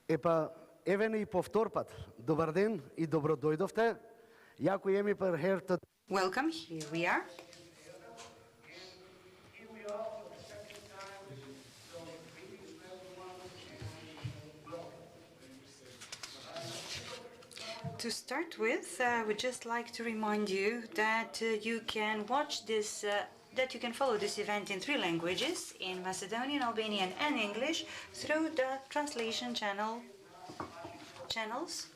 Епа, еве и по втор пат. Добар ден и добро дојдовте. Јако еми per herta. Welcome, here we are. To start with, we'd just like to remind you that you can watch this, that you can follow this event in 3 languages, in Macedonian, Albanian and English, through the translation channels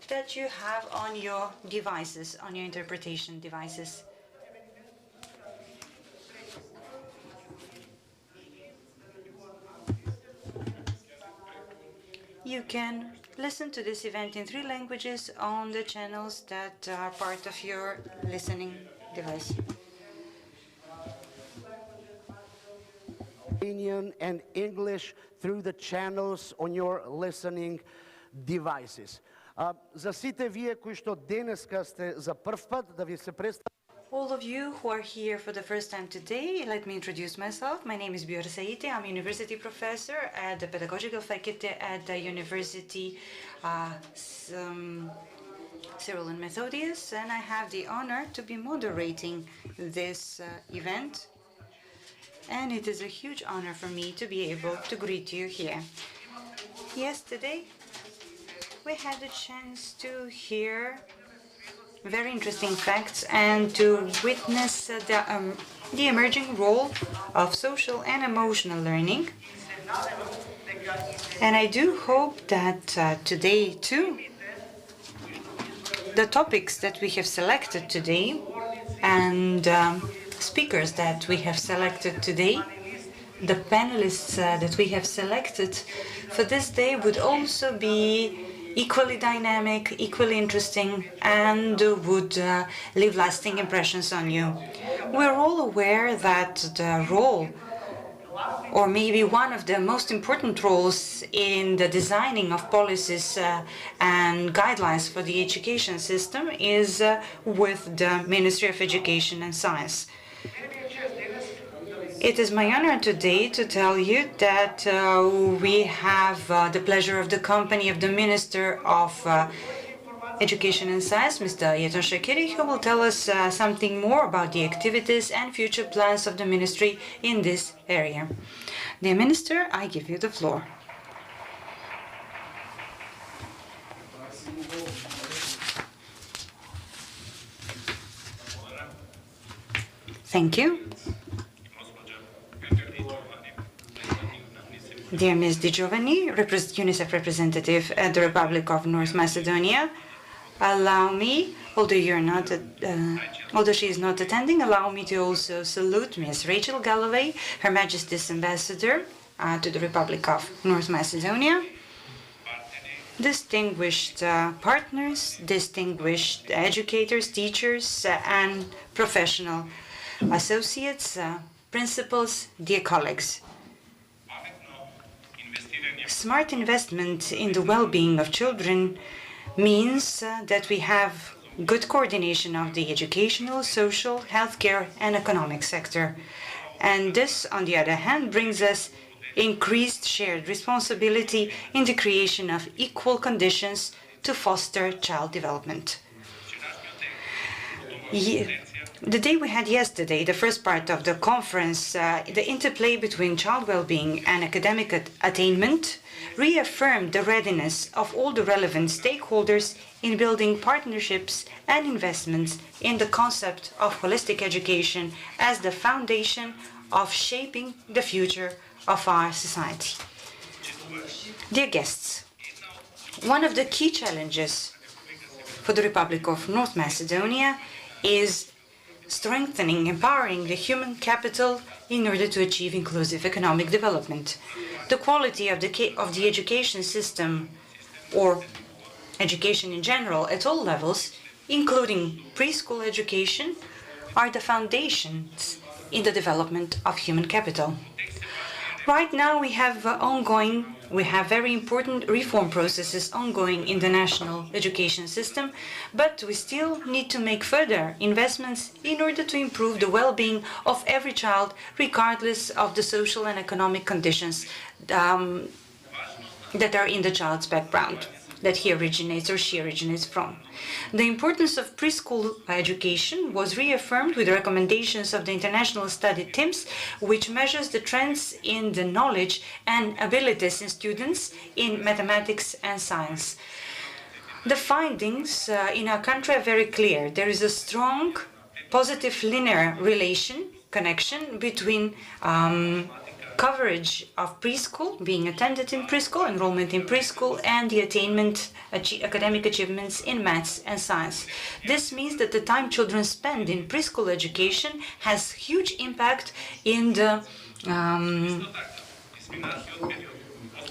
that you have on your devices, on your interpretation devices. You can listen to this event in 3 languages on the channels that are part of your listening device. Albanian and English through the channels on your listening devices. За сите вие кои што денеска сте за прв пат да ви се представам. All of you who are here for the first time today, let me introduce myself. My name is Björn Saiti. I'm a university professor at the pedagogical faculty at the University Cyril and Methodius, and I have the honor to be moderating this event. And it is a huge honor for me to be able to greet you here. Yesterday, we had a chance to hear very interesting facts and to witness the emerging role of social and emotional learning. And I do hope that today too, the topics that we have selected today and speakers that we have selected today, the panelists that we have selected for this day would also be equally dynamic, equally interesting, and would leave lasting impressions on you. We're all aware that the role, or maybe one of the most important roles in the designing of policies and guidelines for the education system is with the Ministry of Education and Science. It is my honor today to tell you that we have the pleasure of the company of the Minister of Education and Science, Mr. Yeton Shakiri, who will tell us something more about the activities and future plans of the ministry in this area. Dear Minister, I give you the floor. Thank you. Dear Ms. Di Giovanni, UNICEF representative at the Republic of North Macedonia, allow me, although she is not attending, allow me to also salute Ms. Rachel Galloway, Her Majesty's Ambassador to the Republic of North Macedonia, distinguished partners, distinguished educators, teachers, and professional associates, principals, dear colleagues. Smart investment in the well-being of children means that we have good coordination of the educational, social, healthcare, and economic sector. And this, on the other hand, brings us increased shared responsibility in the creation of equal conditions to foster child development. The day we had yesterday, the first part of the conference, the interplay between child well-being and academic attainment reaffirmed the readiness of all the relevant stakeholders in building partnerships and investments in the concept of holistic education as the foundation of shaping the future of our society. Dear guests, one of the key challenges for the Republic of North Macedonia is strengthening, empowering the human capital in order to achieve inclusive economic development. The quality of the education system, or education in general at all levels, including preschool education, are the foundations in the development of human capital. Right now we have very important reform processes ongoing in the national education system, but we still need to make further investments in order to improve the well-being of every child, regardless of the social and economic conditions that are in the child's background that he originates or she originates from. The importance of preschool education was reaffirmed with recommendations of the international study TIMSS, which measures the trends in the knowledge and abilities in students in mathematics and science. The findings in our country are very clear. There is a strong positive linear connection between coverage of preschool, being attended in preschool, enrollment in preschool, and the attainment academic achievements in maths and science. This means that the time children spend in preschool education has huge impact in the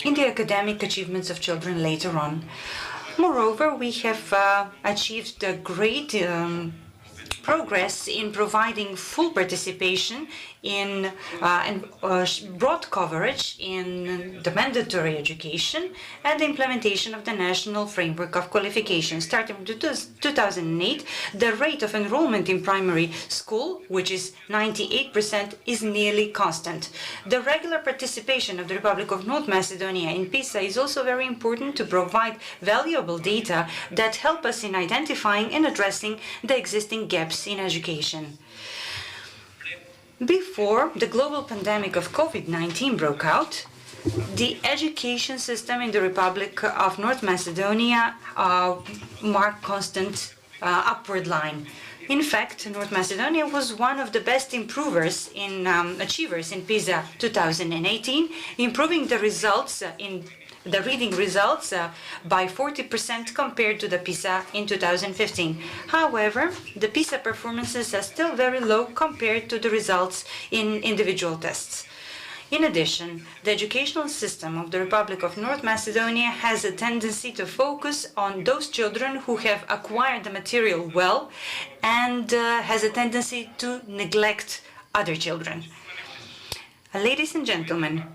academic achievements of children later on. Moreover, we have achieved a great progress in providing full participation in and broad coverage in the mandatory education and the implementation of the national framework of qualifications. Starting from 2008, the rate of enrollment in primary school, which is 98%, is nearly constant. The regular participation of the Republic of North Macedonia in PISA is also very important to provide valuable data that help us in identifying and addressing the existing gaps in education. Before the global pandemic of COVID-19 broke out, the education system in the Republic of North Macedonia marked constant upward line. In fact, North Macedonia was one of the best achievers in PISA 2018, improving the results in the reading results by 40% compared to the PISA in 2015. However, the PISA performances are still very low compared to the results in individual tests. In addition, the educational system of the Republic of North Macedonia has a tendency to focus on those children who have acquired the material well and has a tendency to neglect other children. Ladies and gentlemen,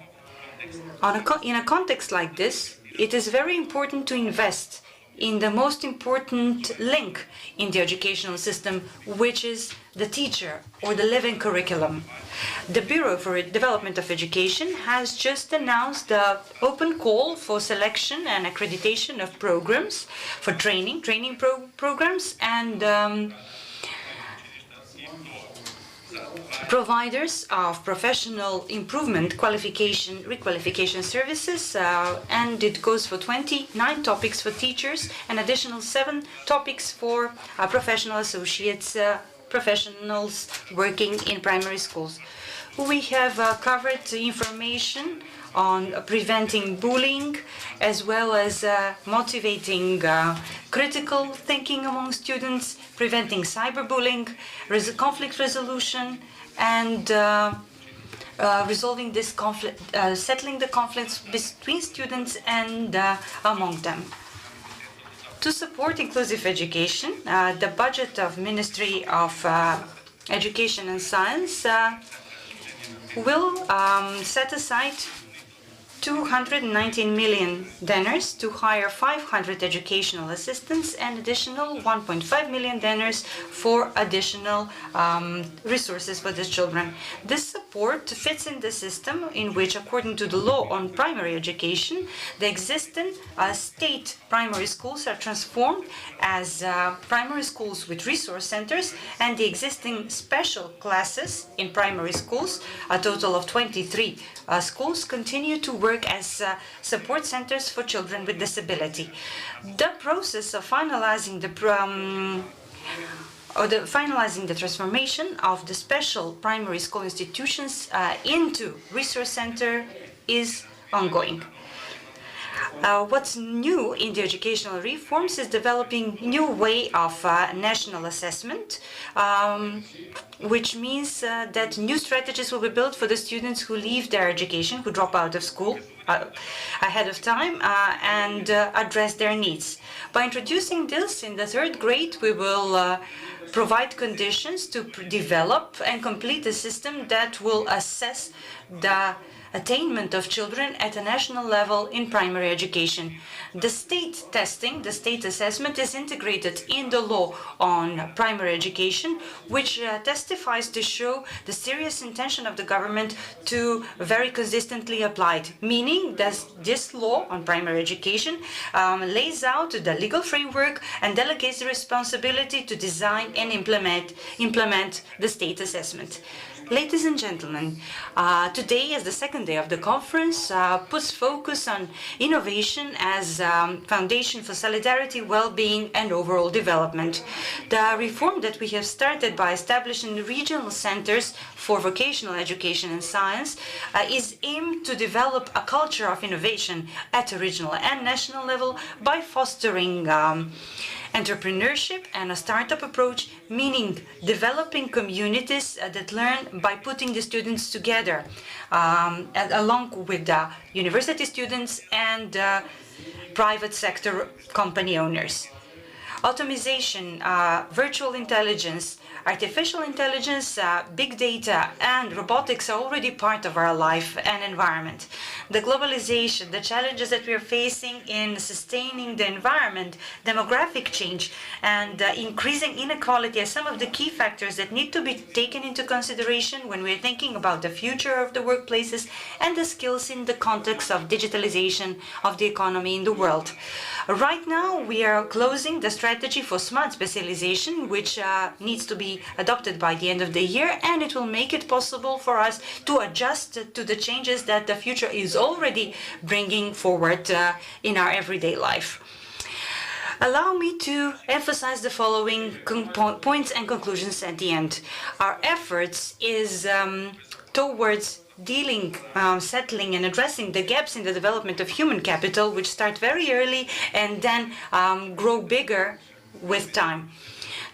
in a context like this, it is very important to invest in the most important link in the educational system, which is the teacher or the living curriculum. The Bureau for Development of Education has just announced the open call for selection and accreditation of programs for training programs and providers of professional improvement requalification services, and it goes for 29 topics for teachers and additional 7 topics for professional associates, professionals working in primary schools. We have covered information on preventing bullying, as well as motivating critical thinking among students, preventing cyberbullying, conflict resolution, and resolving this conflict, settling the conflicts between students and among them. To support inclusive education, the budget of Ministry of Education and Science will set aside 219 million denars to hire 500 educational assistants and additional 1.5 million denars for additional resources for the children. This support fits in the system in which, according to the law on primary education, the existing state primary schools are transformed as primary schools with resource centers, and the existing special classes in primary schools, a total of 23 schools, continue to work as support centers for children with disability. The process of finalizing the transformation of the special primary school institutions into resource center is ongoing. What's new in the educational reforms is developing new way of national assessment, which means that new strategies will be built for the students who leave their education, who drop out of school ahead of time, and address their needs. By introducing this in the 3rd grade, we will provide conditions to develop and complete a system that will assess the attainment of children at a national level in primary education. The state testing, the state assessment, is integrated in the law on primary education, which testifies to show the serious intention of the government to very consistently apply it, meaning well-being, this law on primary education lays out the legal framework and delegates the responsibility to design and implement the state assessment. Ladies and gentlemen, today, as the second day of the conference, puts focus on innovation as foundation for solidarity, well-being, and overall development. The reform that we have started by establishing the regional centers for vocational education and science is aimed to develop a culture of innovation at a regional and national level by fostering entrepreneurship and a startup approach, meaning developing communities that learn by putting the students together, along with the university students and private sector company owners. Automation, virtual intelligence, artificial intelligence, big data, and robotics are already part of our life and environment. The globalization, the challenges that we are facing in sustaining the environment, demographic change, and increasing inequality are some of the key factors that need to be taken into consideration when we're thinking about the future of the workplaces and the skills in the context of digitalization of the economy in the world. Right now, we are closing the strategy for smart specialization, which needs to be adopted by the end of the year, and it will make it possible for us to adjust to the changes that the future is already bringing forward in our everyday life. Allow me to emphasize the following points and conclusions at the end. Our efforts is towards dealing, settling and addressing the gaps in the development of human capital, which start very early and then grow bigger with time.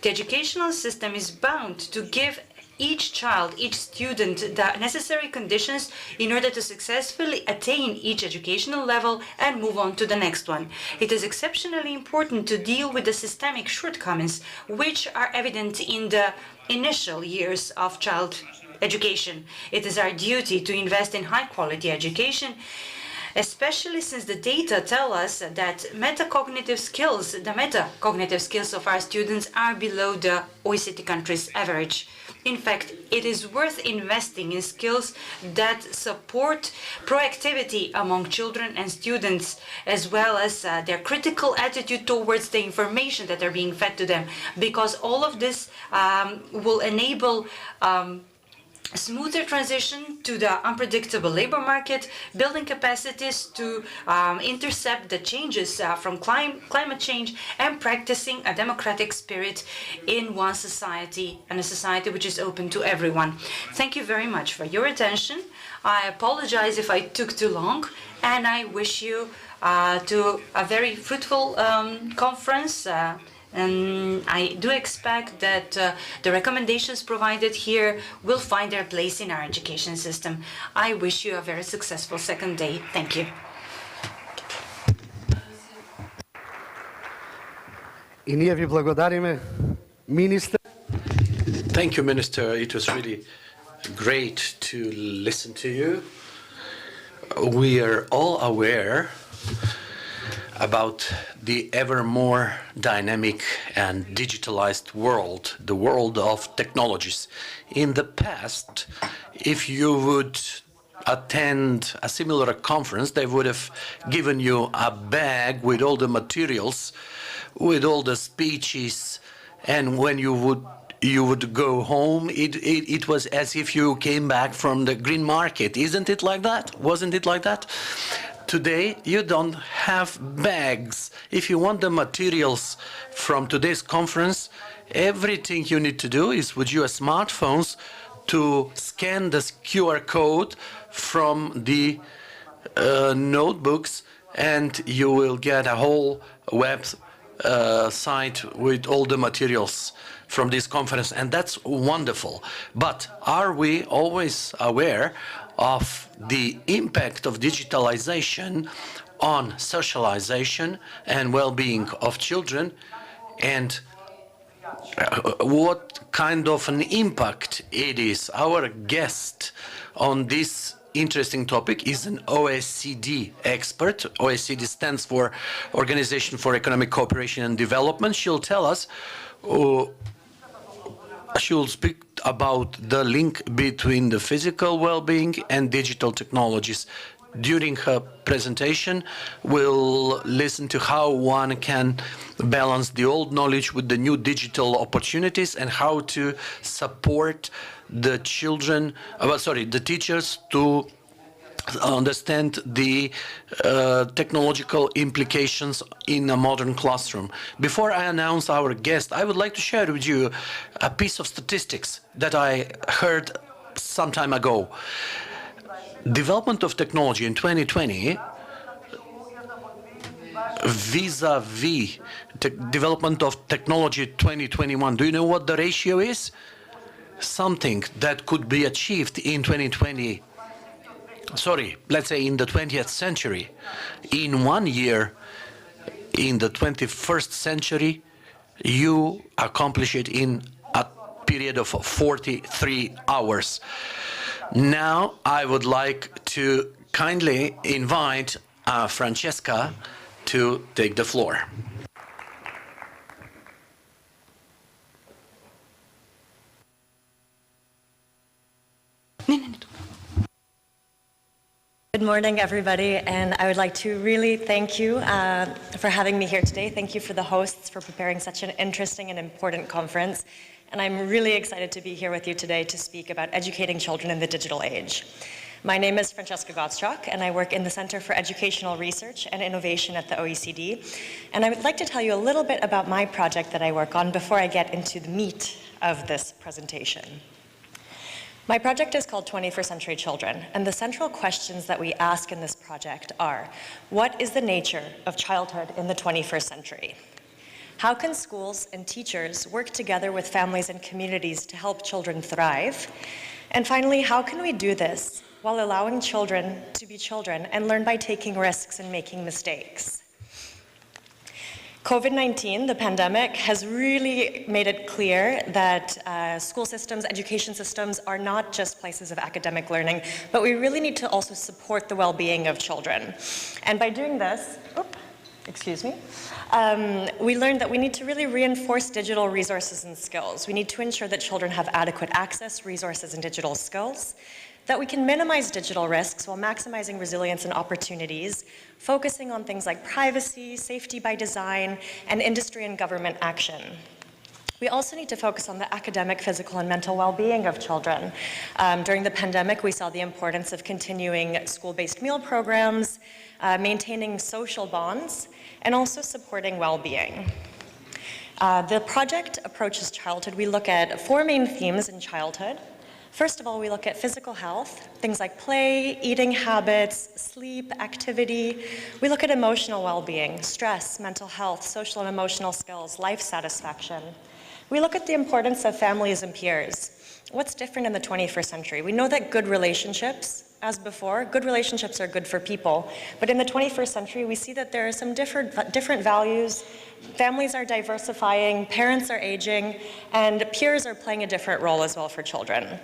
The educational system is bound to give each child, each student, the necessary conditions in order to successfully attain each educational level and move on to the next one. It is exceptionally important to deal with the systemic shortcomings which are evident in the initial years of child education. It is our duty to invest in high-quality education, especially since the data tell us that the metacognitive skills of our students are below the OECD countries' average. In fact, it is worth investing in skills that support proactivity among children and students, as well as their critical attitude towards the information that are being fed to them, because all of this will enable smoother transition to the unpredictable labor market, building capacities to intercept the changes from climate change, and practicing a democratic spirit in one society, and a society which is open to everyone. Thank you very much for your attention. I apologize if I took too long, and I wish you to a very fruitful conference. And I do expect that the recommendations provided here will find their place in our education system. I wish you a very successful second day. Thank you. И ние ви благодариме, министр. Thank you, Minister. It was really great to listen to you. We are all aware about the ever more dynamic and digitalized world, the world of technologies. In the past, if you would attend a similar conference, they would have given you a bag with all the materials, with all the speeches, and when you would go home, it was as if you came back from the green market. Isn't it like that? Wasn't it like that? Today, you don't have bags. If you want the materials from today's conference, everything you need to do is with your smartphones to scan the QR code from the notebooks, and you will get a whole web site with all the materials from this conference, and that's wonderful. But are we always aware of the impact of digitalization on socialization and well-being of children, and what kind of an impact it is? Our guest on this interesting topic is an OECD expert. OECD stands for Organization for Economic Cooperation and Development. She'll tell us, she'll speak about the link between the physical well-being and digital technologies. during her presentation, we'll listen to how one can balance the old knowledge with the new digital opportunities and how to support the children, the teachers to understand the technological implications in a modern classroom. Before I announce our guest, I would like to share with you a piece of statistics that I heard some time ago. Development of technology in 2020 vis-a-vis development of technology 2021. Do you know what the ratio is? Something that could be achieved in 2020, let's say in the 20th century. In 1 year, in the 21st century, you accomplish it in a period of 43 hours. Now, I would like to kindly invite Francesca to take the floor. Good morning, everybody, and I would like to really thank you for having me here today. Thank you for the hosts for preparing such an interesting and important conference. And I'm really excited to be here with you today to speak about educating children in the digital age. My name is Francesca Gottschalk, and I work in the Center for Educational Research and Innovation at the OECD. And I would like to tell you a little bit about my project that I work on before I get into the meat of this presentation. My project is called 21st Century Children, and the central questions that we ask in this project are, what is the nature of childhood in the 21st century? How can schools and teachers work together with families and communities to help children thrive? And finally, how can we do this while allowing children to be children and learn by taking risks and making mistakes? COVID-19, the pandemic, has really made it clear that school systems, education systems are not just places of academic learning, but we really need to also support the well-being of children. And by doing this, we learned that we need to really reinforce digital resources and skills. We need to ensure that children have adequate access, resources, and digital skills, that we can minimize digital risks while maximizing resilience and opportunities, focusing on things like privacy, safety by design, and industry and government action. We also need to focus on the academic, physical, and mental well-being of children. During the pandemic, we saw the importance of continuing school-based meal programs, maintaining social bonds, and also supporting well-being. The project approaches childhood. We look at 4 main themes in childhood. First of all, we look at physical health, things like play, eating habits, sleep, activity. We look at emotional well-being, stress, mental health, social and emotional skills, life satisfaction. We look at the importance of families and peers. What's different in the 21st century? We know that good relationships, as before, good relationships are good for people. But in the 21st century, we see that there are some different values. Families are diversifying, parents are aging, and peers are playing a different role as well for children.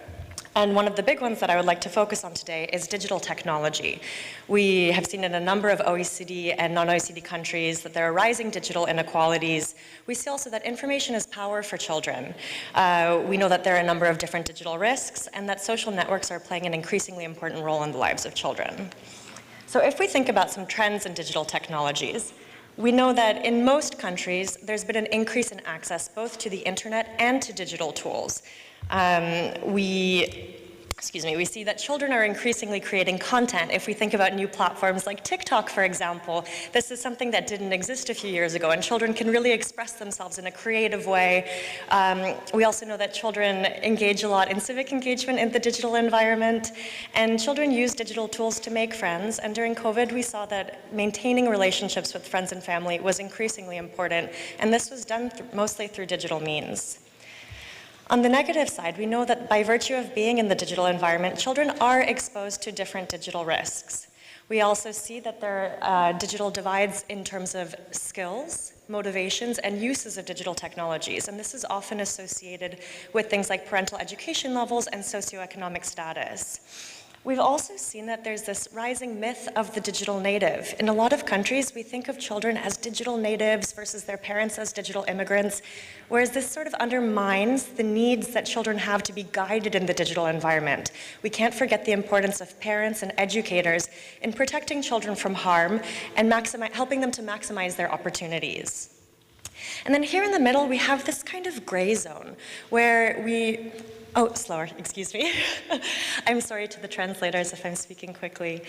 And one of the big ones that I would like to focus on today is digital technology. We have seen in a number of OECD and non-OECD countries that there are rising digital inequalities. We see also that information is power for children. We know that there are a number of different digital risks and that social networks are playing an increasingly important role in the lives of children. So if we think about some trends in digital technologies, we know that in most countries, there's been an increase in access both to the internet and to digital tools. We see that children are increasingly creating content. If we think about new platforms like TikTok, for example, this is something that didn't exist a few years ago, and children can really express themselves in a creative way. We also know that children engage a lot in civic engagement in the digital environment, and children use digital tools to make friends. And during COVID, we saw that maintaining relationships with friends and family was increasingly important, and this was done mostly through digital means. On the negative side, we know that by virtue of being in the digital environment, children are exposed to different digital risks. We also see that there are digital divides in terms of skills, motivations, and uses of digital technologies. And this is often associated with things like parental education levels and socioeconomic status. We've also seen that there's this rising myth of the digital native. In a lot of countries, we think of children as digital natives versus their parents as digital immigrants, whereas this sort of undermines the needs that children have to be guided in the digital environment. We can't forget the importance of parents and educators in protecting children from harm and helping them to maximize their opportunities. And then here in the middle, we have this kind of gray zone where slower, excuse me. I'm sorry to the translators if I'm speaking quickly.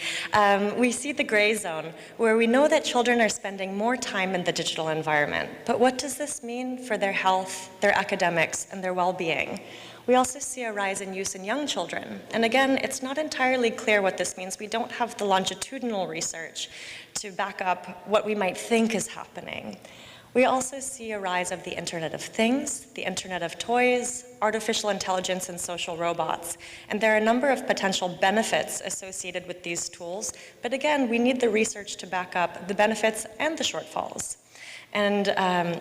We see the gray zone where we know that children are spending more time in the digital environment. But what does this mean for their health, their academics, and their well-being? We also see a rise in use in young children. And again, it's not entirely clear what this means. We don't have the longitudinal research to back up what we might think is happening. We also see a rise of the Internet of Things, the Internet of Toys, artificial intelligence, and social robots. And there are a number of potential benefits associated with these tools, but again, we need the research to back up the benefits and the shortfalls. And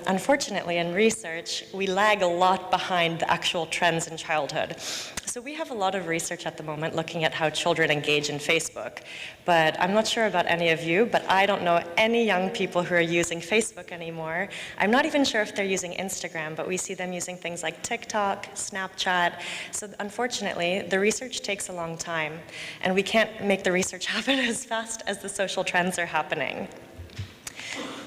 unfortunately, in research, we lag a lot behind the actual trends in childhood. So we have a lot of research at the moment looking at how children engage in Facebook. But I'm not sure about any of you, but I don't know any young people who are using Facebook anymore. I'm not even sure if they're using Instagram, but we see them using things like TikTok, Snapchat. So unfortunately, the research takes a long time, and we can't make the research happen as fast as the social trends are happening.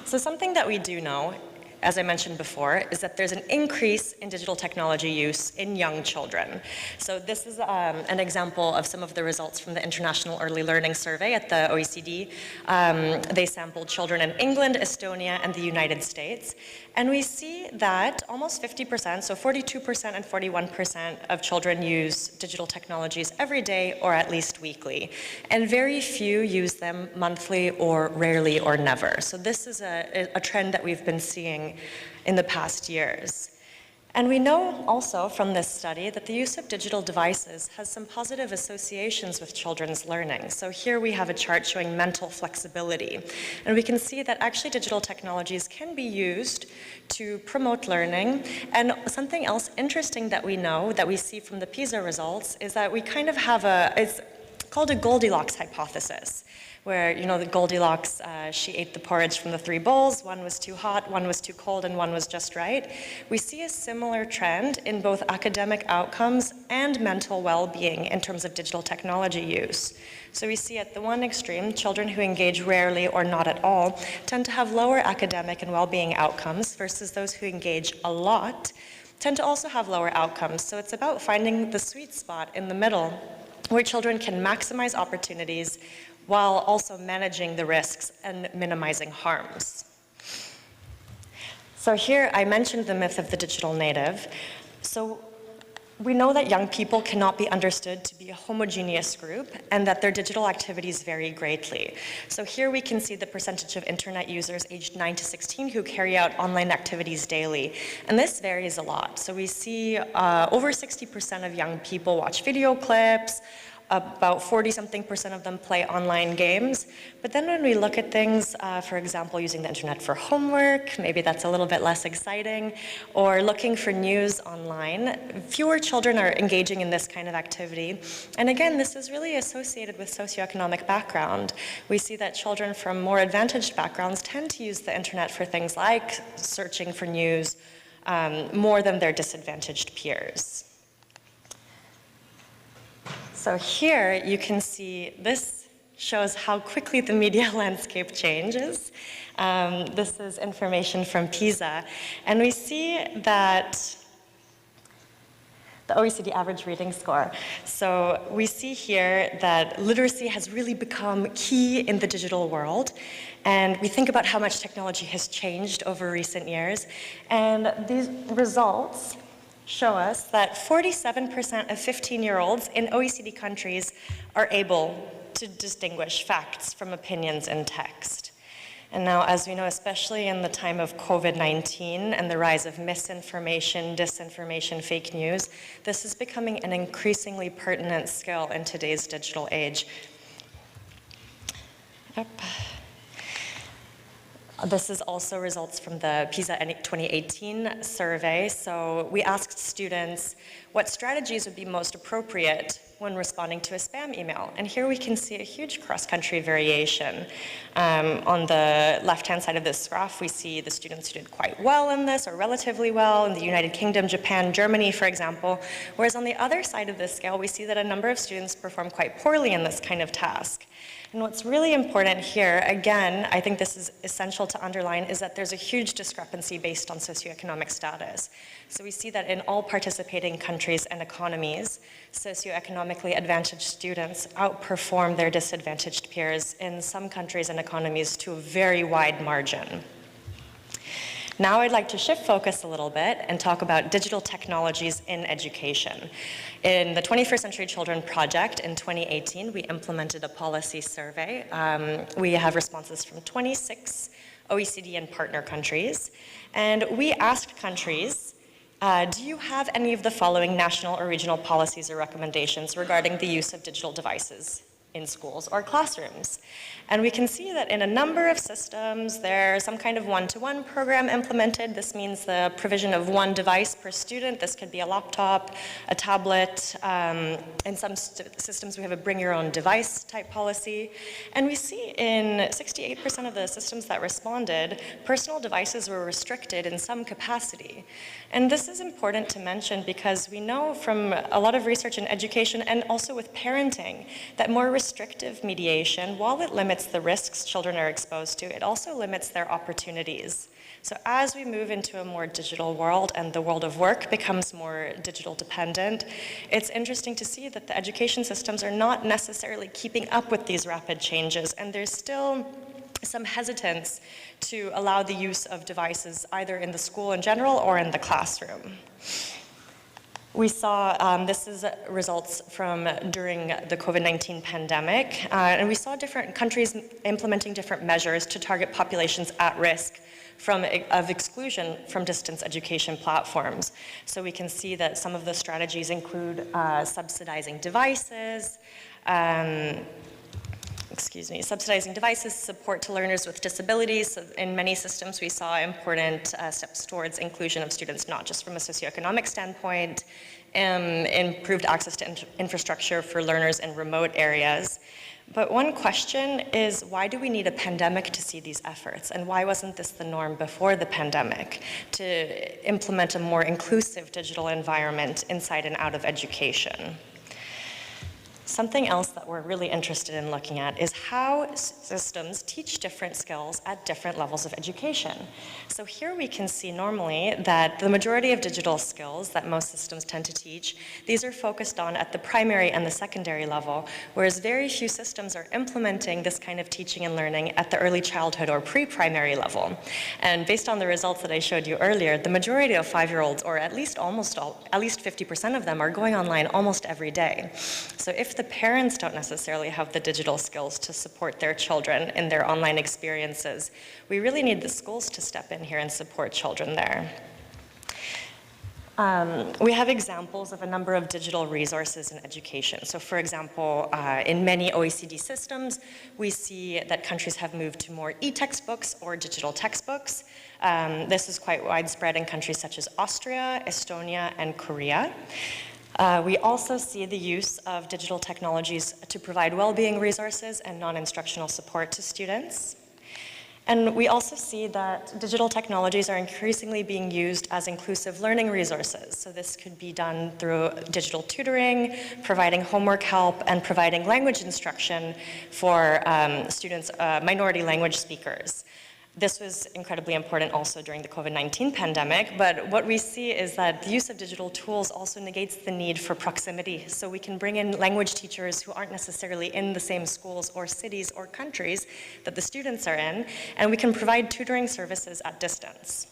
So something that we do know, as I mentioned before, is that there's an increase in digital technology use in young children. So this is an example of some of the results from the International Early Learning Survey at the OECD. They sampled children in England, Estonia, and the United States. And we see that almost 50%, so 42% and 41% of children use digital technologies every day or at least weekly. And very few use them monthly or rarely or never. So this is a trend that we've been seeing in the past years. And we know also from this study that the use of digital devices has some positive associations with children's learning. So here we have a chart showing mental flexibility. And we can see that actually digital technologies can be used to promote learning. And something else interesting that we know, that we see from the PISA results, is that we kind of have it's called a Goldilocks hypothesis, where, the Goldilocks, she ate the porridge from the 3 bowls. One was too hot, one was too cold, and one was just right. We see a similar trend in both academic outcomes and mental well-being in terms of digital technology use. So we see at the one extreme, children who engage rarely or not at all tend to have lower academic and well-being outcomes versus those who engage a lot tend to also have lower outcomes. So it's about finding the sweet spot in the middle where children can maximize opportunities while also managing the risks and minimizing harms. So here I mentioned the myth of the digital native. So we know that young people cannot be understood to be a homogeneous group and that their digital activities vary greatly. So here we can see the percentage of internet users aged 9 to 16 who carry out online activities daily. And this varies a lot. So we see over 60% of young people watch video clips, about 40-something% of them play online games. But then when we look at things, for example, using the internet for homework, maybe that's a little bit less exciting, or looking for news online, fewer children are engaging in this kind of activity. And again, this is really associated with socioeconomic background. We see that children from more advantaged backgrounds tend to use the internet for things like searching for news more than their disadvantaged peers. So here you can see, this shows how quickly the media landscape changes. This is information from PISA. And we see that the OECD average reading score. So we see here that literacy has really become key in the digital world. And we think about how much technology has changed over recent years. And these results show us that 47% of 15-year-olds in OECD countries are able to distinguish facts from opinions in text. And now, as we know, especially in the time of COVID-19 and the rise of misinformation, disinformation, fake news, this is becoming an increasingly pertinent skill in today's digital age. Yep. This is also results from the PISA 2018 survey. So we asked students what strategies would be most appropriate when responding to a spam email. And here we can see a huge cross-country variation. On the left-hand side of this graph, we see the students who did quite well in this, or relatively well, in the United Kingdom, Japan, Germany, for example. Whereas on the other side of this scale, we see that a number of students perform quite poorly in this kind of task. And what's really important here, again, I think this is essential to underline, is that there's a huge discrepancy based on socioeconomic status. So we see that in all participating countries and economies, socioeconomically advantaged students outperform their disadvantaged peers in some countries and economies to a very wide margin. Now I'd like to shift focus a little bit and talk about digital technologies in education. In the 21st Century Children Project in 2018, we implemented a policy survey. We have responses from 26 OECD and partner countries. And we asked countries, do you have any of the following national or regional policies or recommendations regarding the use of digital devices in schools or classrooms? And we can see that in a number of systems, there's some kind of one-to-one program implemented. This means the provision of one device per student. This could be a laptop, a tablet. In some systems, we have a bring your own device type policy. And we see in 68% of the systems that responded, personal devices were restricted in some capacity. And this is important to mention because we know from a lot of research in education and also with parenting that more restrictive mediation, while it limits the risks children are exposed to, it also limits their opportunities. So as we move into a more digital world and the world of work becomes more digital dependent, it's interesting to see that the education systems are not necessarily keeping up with these rapid changes, and there's still some hesitance to allow the use of devices either in the school in general or in the classroom. We saw, this is results from during the COVID-19 pandemic, and we saw different countries implementing different measures to target populations at risk of exclusion from distance education platforms. So we can see that some of the strategies include subsidizing devices, support to learners with disabilities. So in many systems, we saw important steps towards inclusion of students, not just from a socioeconomic standpoint, improved access to infrastructure for learners in remote areas. But one question is, why do we need a pandemic to see these efforts? And why wasn't this the norm before the pandemic, to implement a more inclusive digital environment inside and out of education? Something else that we're really interested in looking at is how systems teach different skills at different levels of education. So here we can see normally that the majority of digital skills that most systems tend to teach, these are focused on at the primary and the secondary level, whereas very few systems are implementing this kind of teaching and learning at the early childhood or pre-primary level. And based on the results that I showed you earlier, the majority of 5-year-olds, or at least 50% of them, are going online almost every day. So if the parents don't necessarily have the digital skills to support their children in their online experiences, we really need the schools to step in here and support children there. We have examples of a number of digital resources in education. So for example, in many OECD systems, we see that countries have moved to more e-textbooks or digital textbooks. This is quite widespread in countries such as Austria, Estonia, and Korea. We also see the use of digital technologies to provide well-being resources and non-instructional support to students. And we also see that digital technologies are increasingly being used as inclusive learning resources. So this could be done through digital tutoring, providing homework help, and providing language instruction for students, minority language speakers. This was incredibly important also during the COVID-19 pandemic, but what we see is that the use of digital tools also negates the need for proximity. So we can bring in language teachers who aren't necessarily in the same schools or cities or countries that the students are in, and we can provide tutoring services at distance,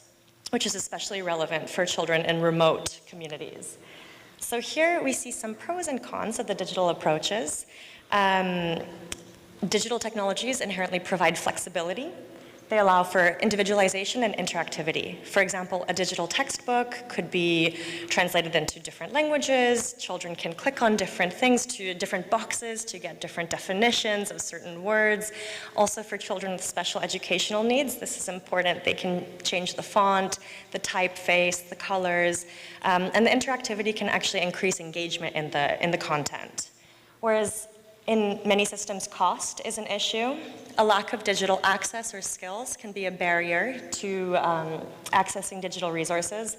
which is especially relevant for children in remote communities. So here we see some pros and cons of the digital approaches. Digital technologies inherently provide flexibility. They allow for individualization and interactivity. For example, a digital textbook could be translated into different languages. Children can click on different things to different boxes to get different definitions of certain words. Also for children with special educational needs, this is important. They can change the font, the typeface, the colors, and the interactivity can actually increase engagement in the content. Whereas in many systems, cost is an issue. A lack of digital access or skills can be a barrier to accessing digital resources.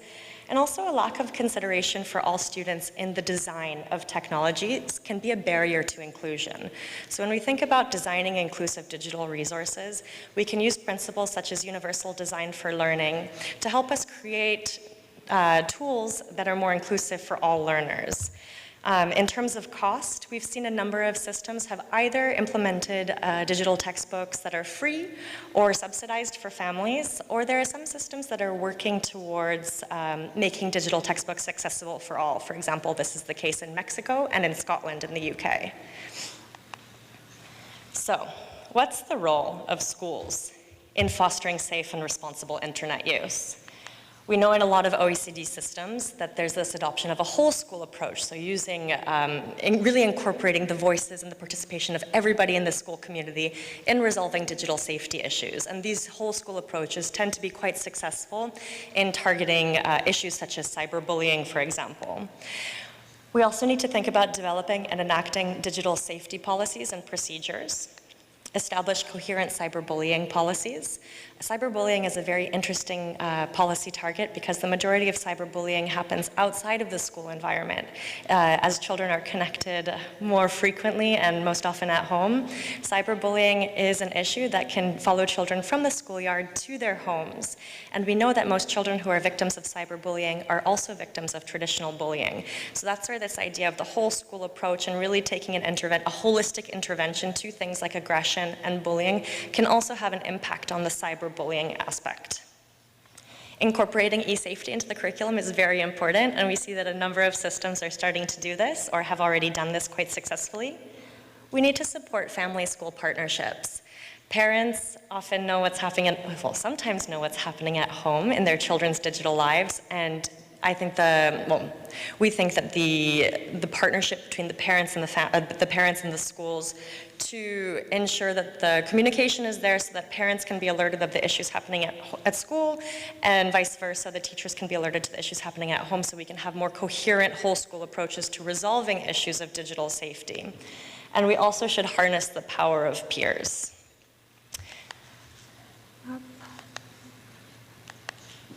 And also a lack of consideration for all students in the design of technologies can be a barrier to inclusion. So when we think about designing inclusive digital resources, we can use principles such as universal design for learning to help us create tools that are more inclusive for all learners. In terms of cost, we've seen a number of systems have either implemented digital textbooks that are free or subsidized for families, or there are some systems that are working towards making digital textbooks accessible for all. For example, this is the case in Mexico and in Scotland in the UK. So, what's the role of schools in fostering safe and responsible internet use? We know in a lot of OECD systems that there's this adoption of a whole school approach, so using, really incorporating the voices and the participation of everybody in the school community in resolving digital safety issues. And these whole school approaches tend to be quite successful in targeting issues such as cyberbullying, for example. We also need to think about developing and enacting digital safety policies and procedures. Establish coherent cyberbullying policies. Cyberbullying is a very interesting policy target because the majority of cyberbullying happens outside of the school environment. As children are connected more frequently and most often at home, cyberbullying is an issue that can follow children from the schoolyard to their homes. And we know that most children who are victims of cyberbullying are also victims of traditional bullying. So that's where this idea of the whole school approach and really taking a holistic intervention to things like aggression and bullying can also have an impact on the cyberbullying aspect. Incorporating e-safety into the curriculum is very important, and we see that a number of systems are starting to do this or have already done this quite successfully. We need to support family-school partnerships. Parents often know what's happening, sometimes know what's happening at home in their children's digital lives, and I think we think that the partnership between the parents and the parents and the schools to ensure that the communication is there so that parents can be alerted of the issues happening at school, and vice versa, the teachers can be alerted to the issues happening at home, so we can have more coherent whole school approaches to resolving issues of digital safety. And we also should harness the power of peers.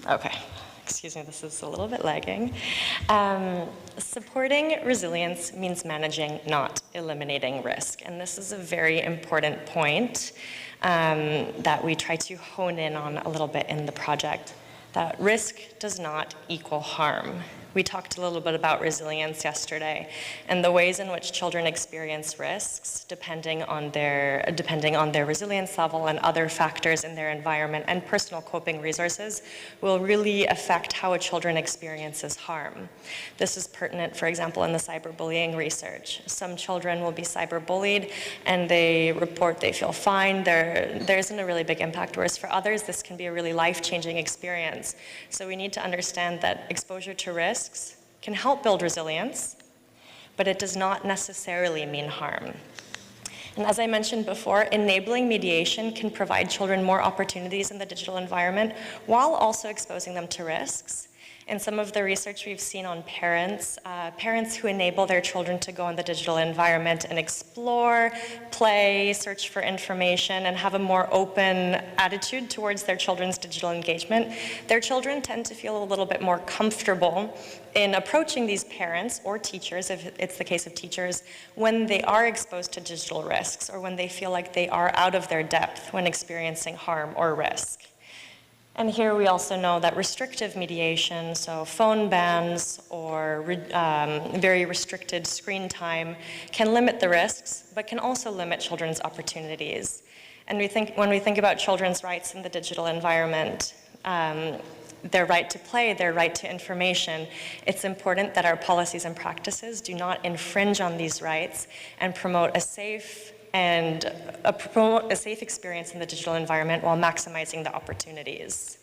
Okay. Excuse me, this is a little bit lagging. Supporting resilience means managing, not eliminating risk. And this is a very important point that we try to hone in on a little bit in the project, that risk does not equal harm. We talked a little bit about resilience yesterday and the ways in which children experience risks depending on their resilience level and other factors in their environment and personal coping resources will really affect how a children experiences harm. This is pertinent, for example, in the cyberbullying research. Some children will be cyberbullied and they report they feel fine, there isn't a really big impact, whereas for others this can be a really life-changing experience. So we need to understand that exposure to risk can help build resilience, but it does not necessarily mean harm. And as I mentioned before, enabling mediation can provide children more opportunities in the digital environment while also exposing them to risks. In some of the research we've seen on parents, parents who enable their children to go in the digital environment and explore, play, search for information, and have a more open attitude towards their children's digital engagement, their children tend to feel a little bit more comfortable in approaching these parents or teachers, if it's the case of teachers, when they are exposed to digital risks or when they feel like they are out of their depth when experiencing harm or risk. And here we also know that restrictive mediation, so phone bans or very restricted screen time, can limit the risks, but can also limit children's opportunities. And when we think about children's rights in the digital environment, their right to play, their right to information, it's important that our policies and practices do not infringe on these rights and promote a safe experience in the digital environment while maximizing the opportunities.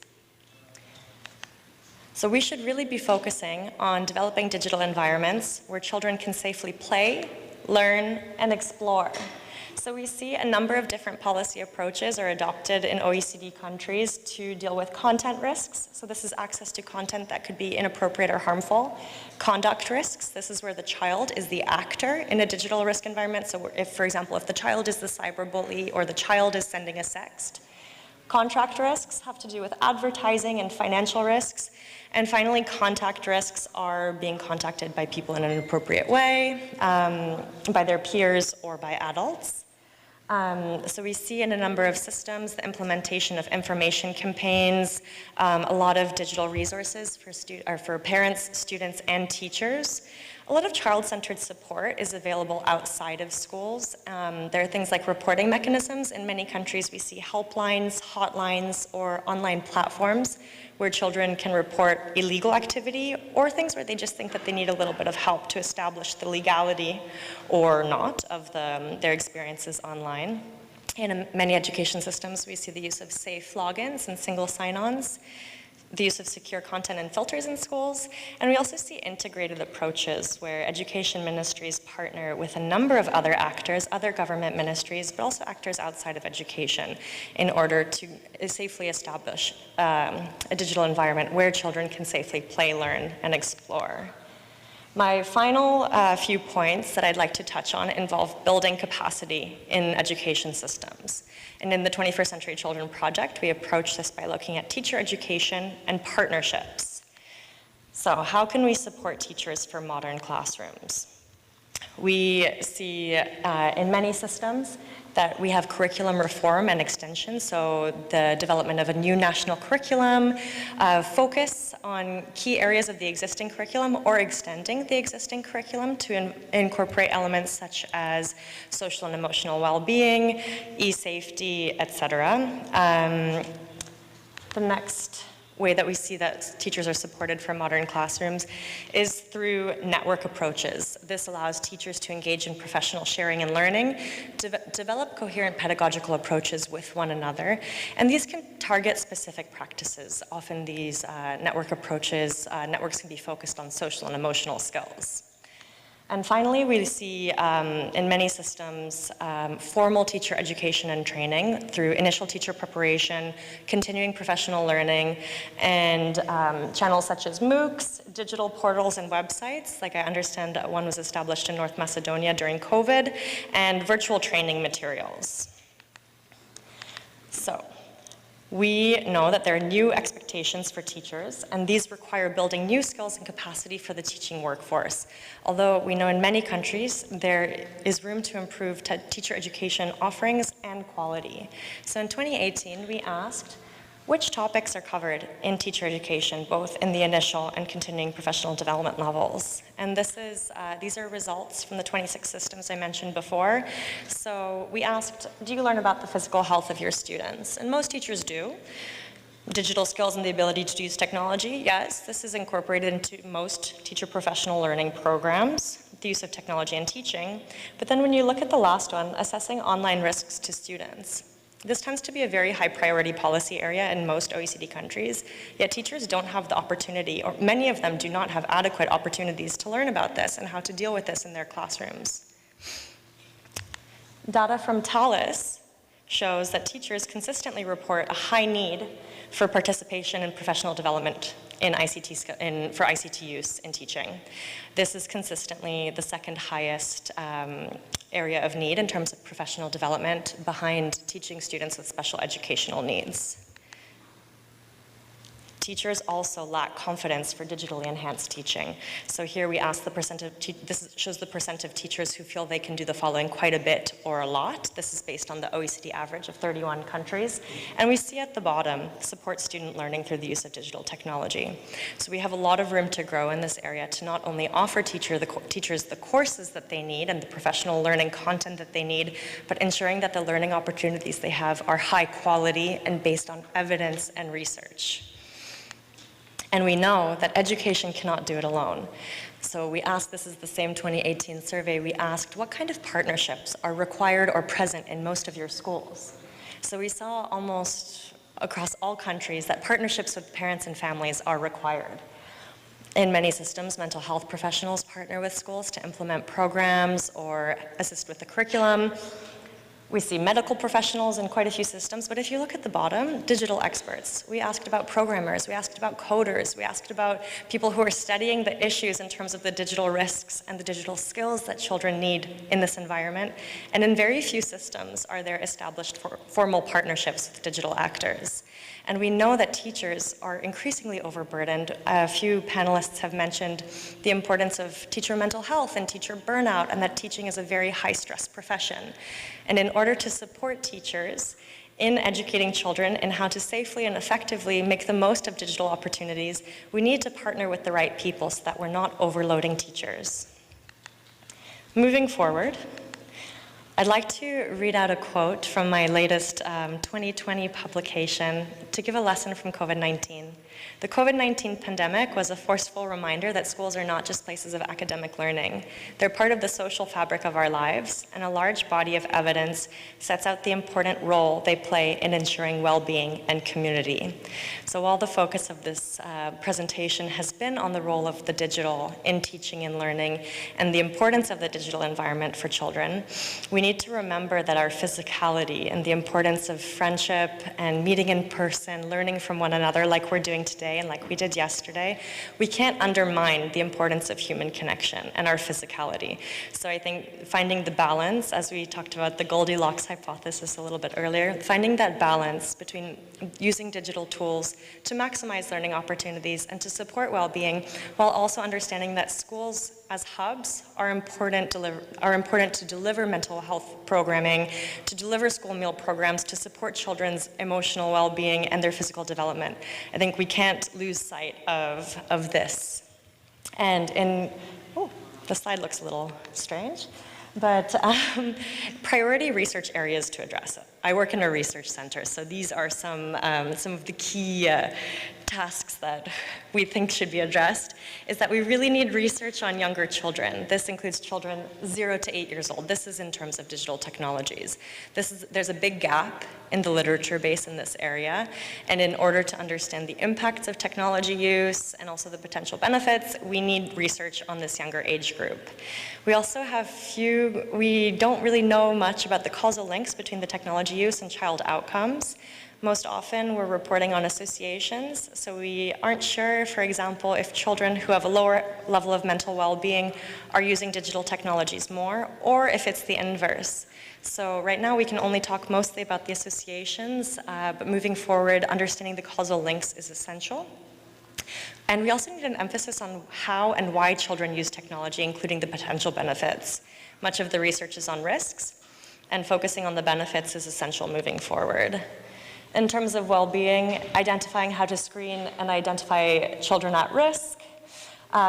So we should really be focusing on developing digital environments where children can safely play, learn, and explore. So we see a number of different policy approaches are adopted in OECD countries to deal with content risks. So this is access to content that could be inappropriate or harmful. Conduct risks, this is where the child is the actor in a digital risk environment. So if, for example, if the child is the cyberbully or the child is sending a sext. Contract risks have to do with advertising and financial risks. And finally, contact risks are being contacted by people in an inappropriate way, by their peers or by adults. So we see in a number of systems the implementation of information campaigns, a lot of digital resources for parents, students, and teachers. A lot of child-centered support is available outside of schools. There are things like reporting mechanisms. In many countries, we see helplines, hotlines, or online platforms where children can report illegal activity or things where they just think that they need a little bit of help to establish the legality or not of their experiences online. In many education systems, we see the use of safe logins and single sign-ons, the use of secure content and filters in schools, and we also see integrated approaches where education ministries partner with a number of other actors, other government ministries, but also actors outside of education in order to safely establish a digital environment where children can safely play, learn, and explore. My final few points that I'd like to touch on involve building capacity in education systems. And in the 21st Century Children Project, we approach this by looking at teacher education and partnerships. So how can we support teachers for modern classrooms? We see in many systems that we have curriculum reform and extension, so the development of a new national curriculum, focus on key areas of the existing curriculum or extending the existing curriculum to incorporate elements such as social and emotional well-being, e-safety, etc. The next way that we see that teachers are supported for modern classrooms is through network approaches. This allows teachers to engage in professional sharing and learning, develop coherent pedagogical approaches with one another, and these can target specific practices. Often these network approaches, networks can be focused on social and emotional skills. And finally, we see in many systems formal teacher education and training through initial teacher preparation, continuing professional learning, and channels such as MOOCs, digital portals and websites, like I understand one was established in North Macedonia during COVID, and virtual training materials. So, we know that there are new expectations for teachers, and these require building new skills and capacity for the teaching workforce. Although we know in many countries there is room to improve teacher education offerings and quality. So in 2018, we asked, which topics are covered in teacher education, both in the initial and continuing professional development levels? And these are results from the 26 systems I mentioned before. So we asked, do you learn about the physical health of your students? And most teachers do. Digital skills and the ability to use technology, yes, this is incorporated into most teacher professional learning programs, the use of technology in teaching. But then when you look at the last one, assessing online risks to students, this tends to be a very high priority policy area in most OECD countries, yet teachers don't have the opportunity, or many of them do not have adequate opportunities to learn about this and how to deal with this in their classrooms. Data from Thales shows that teachers consistently report a high need for participation in professional development in for ICT use in teaching. This is consistently the second highest area of need in terms of professional development behind teaching students with special educational needs. Teachers also lack confidence for digitally enhanced teaching. So here we ask the percent of, this shows the percent of teachers who feel they can do the following quite a bit or a lot. This is based on the OECD average of 31 countries. And we see at the bottom, support student learning through the use of digital technology. So we have a lot of room to grow in this area to not only offer teachers the courses that they need and the professional learning content that they need, but ensuring that the learning opportunities they have are high quality and based on evidence and research. And we know that education cannot do it alone. So we asked, this is the same 2018 survey, we asked what kind of partnerships are required or present in most of your schools? So we saw almost across all countries that partnerships with parents and families are required. In many systems, mental health professionals partner with schools to implement programs or assist with the curriculum. We see medical professionals in quite a few systems, but if you look at the bottom, digital experts. We asked about programmers, we asked about coders, we asked about people who are studying the issues in terms of the digital risks and the digital skills that children need in this environment. And in very few systems are there established formal partnerships with digital actors. And we know that teachers are increasingly overburdened. A few panelists have mentioned the importance of teacher mental health and teacher burnout, and that teaching is a very high-stress profession. And in order to support teachers in educating children in how to safely and effectively make the most of digital opportunities, we need to partner with the right people so that we're not overloading teachers. Moving forward, I'd like to read out a quote from my latest 2020 publication to give a lesson from COVID-19. The COVID-19 pandemic was a forceful reminder that schools are not just places of academic learning. They're part of the social fabric of our lives, and a large body of evidence sets out the important role they play in ensuring well-being and community. So while the focus of this presentation has been on the role of the digital in teaching and learning and the importance of the digital environment for children, we need to remember that our physicality and the importance of friendship and meeting in person, learning from one another like we're doing today and like we did yesterday, we can't undermine the importance of human connection and our physicality. So I think finding the balance, as we talked about the Goldilocks hypothesis a little bit earlier, finding that balance between using digital tools to maximize learning opportunities and to support well-being, while also understanding that schools as hubs are important to deliver mental health programming, to deliver school meal programs, to support children's emotional well-being and their physical development. I think we can't lose sight of this. And the slide looks a little strange, but priority research areas to address it. I work in a research center, so these are some of the key tasks that we think should be addressed, is that we really need research on younger children. This includes children 0 to 8 years old. This is in terms of digital technologies. There's a big gap in the literature base in this area, and in order to understand the impacts of technology use and also the potential benefits, we need research on this younger age group. We also have we don't really know much about the causal links between the technology use and child outcomes. Most often, we're reporting on associations, so we aren't sure, for example, if children who have a lower level of mental well-being are using digital technologies more, or if it's the inverse. So right now, we can only talk mostly about the associations, but moving forward, understanding the causal links is essential. And we also need an emphasis on how and why children use technology, including the potential benefits. Much of the research is on risks, and focusing on the benefits is essential moving forward. In terms of well-being, identifying how to screen and identify children at risk,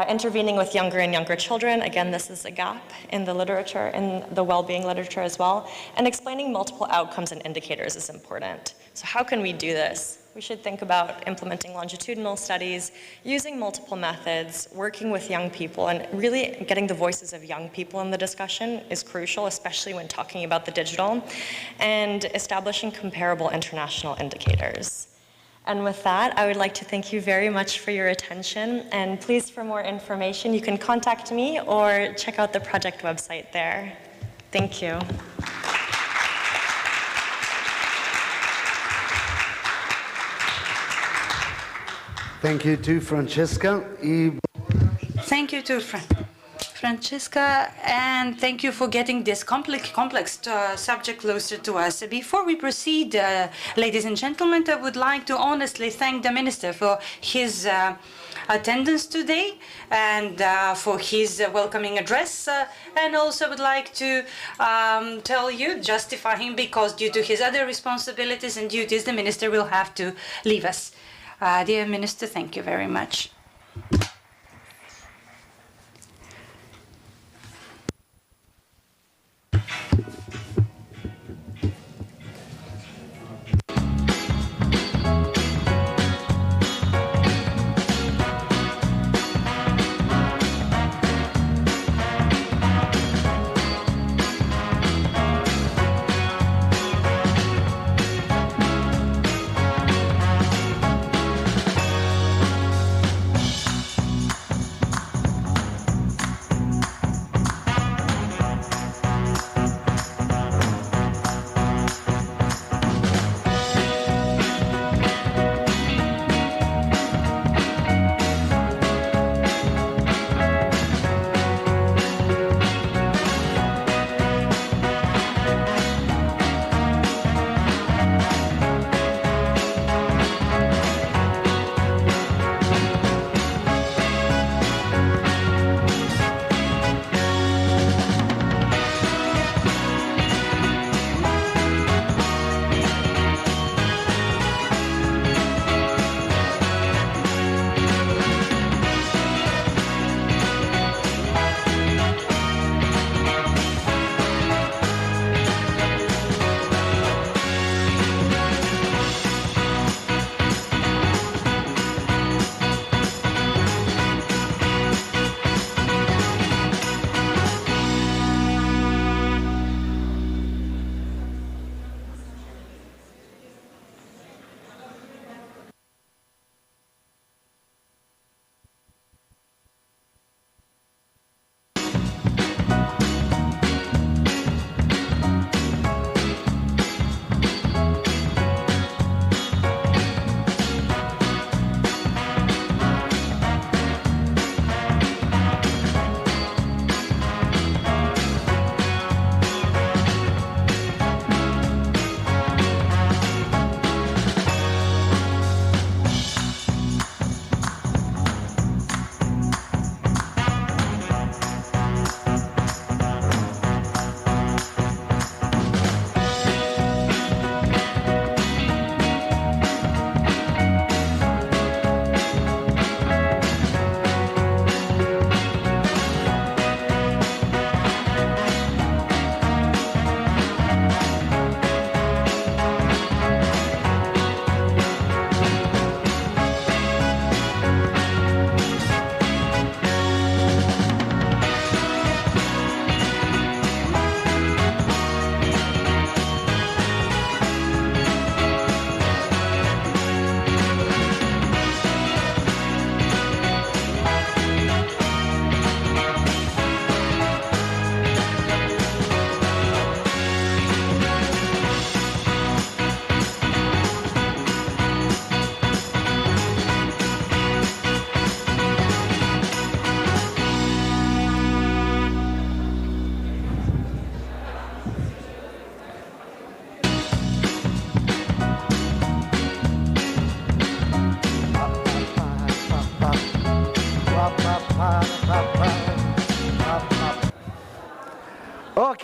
intervening with younger and younger children, again, this is a gap in the literature, in the well-being literature as well, and explaining multiple outcomes and indicators is important. So how can we do this? We should think about implementing longitudinal studies, using multiple methods, working with young people, and really getting the voices of young people in the discussion is crucial, especially when talking about the digital, and establishing comparable international indicators. And with that, I would like to thank you very much for your attention, and please, for more information, you can contact me or check out the project website there. Thank you. Thank you to Francesca. Thank you to Francesca, and thank you for getting this complex subject closer to us. Before we proceed, ladies and gentlemen, I would like to honestly thank the Minister for his attendance today and for his welcoming address, and also would like to justify him, because due to his other responsibilities and duties, the Minister will have to leave us. Dear Minister, thank you very much.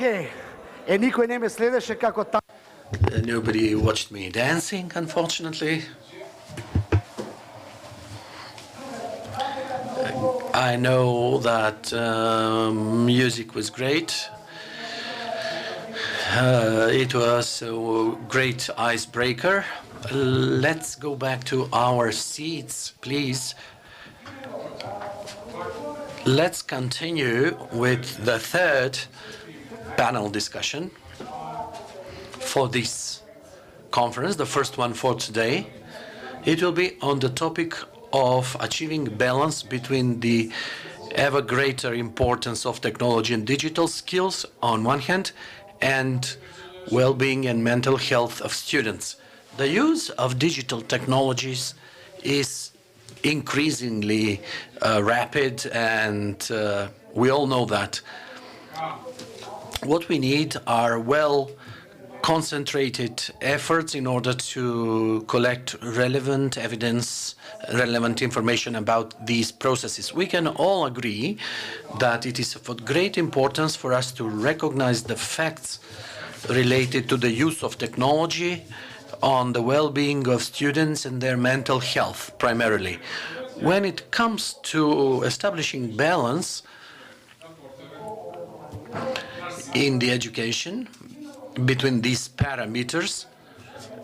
Океј. Е, никој не ме следеше како та... Nobody watched me dancing, unfortunately. I know that music was great. It was a great icebreaker. Let's go back to our seats, please. Let's continue with the third panel discussion for this conference, the first one for today. It will be on the topic of achieving balance between the ever greater importance of technology and digital skills on one hand, and well-being and mental health of students. The use of digital technologies is increasingly rapid, and we all know that. What we need are concentrated efforts in order to collect relevant evidence, relevant information about these processes. We can all agree that it is of great importance for us to recognize the facts related to the use of technology on the well-being of students and their mental health, primarily. When it comes to establishing balance in the education between these parameters,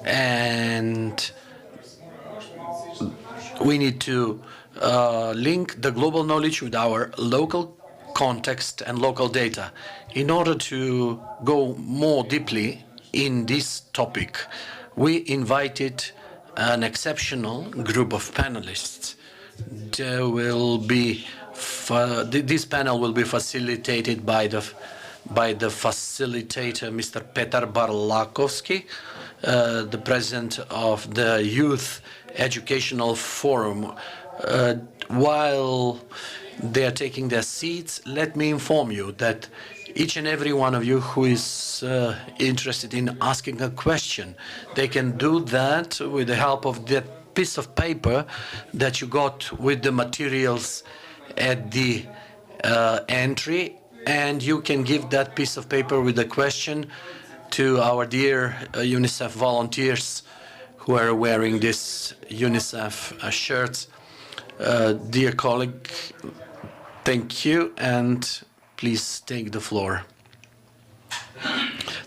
and we need to link the global knowledge with our local context and local data. In order to go more deeply in this topic, we invited an exceptional group of panelists. This panel will be facilitated by the facilitator, Mr. Petar Barlakovsky, the president of the Youth Educational Forum. While they are taking their seats, let me inform you that each and every one of you who is interested in asking a question, they can do that with the help of that piece of paper that you got with the materials at the entry, and you can give that piece of paper with the question to our dear UNICEF volunteers who are wearing this UNICEF shirts. Dear colleague, thank you, and please take the floor.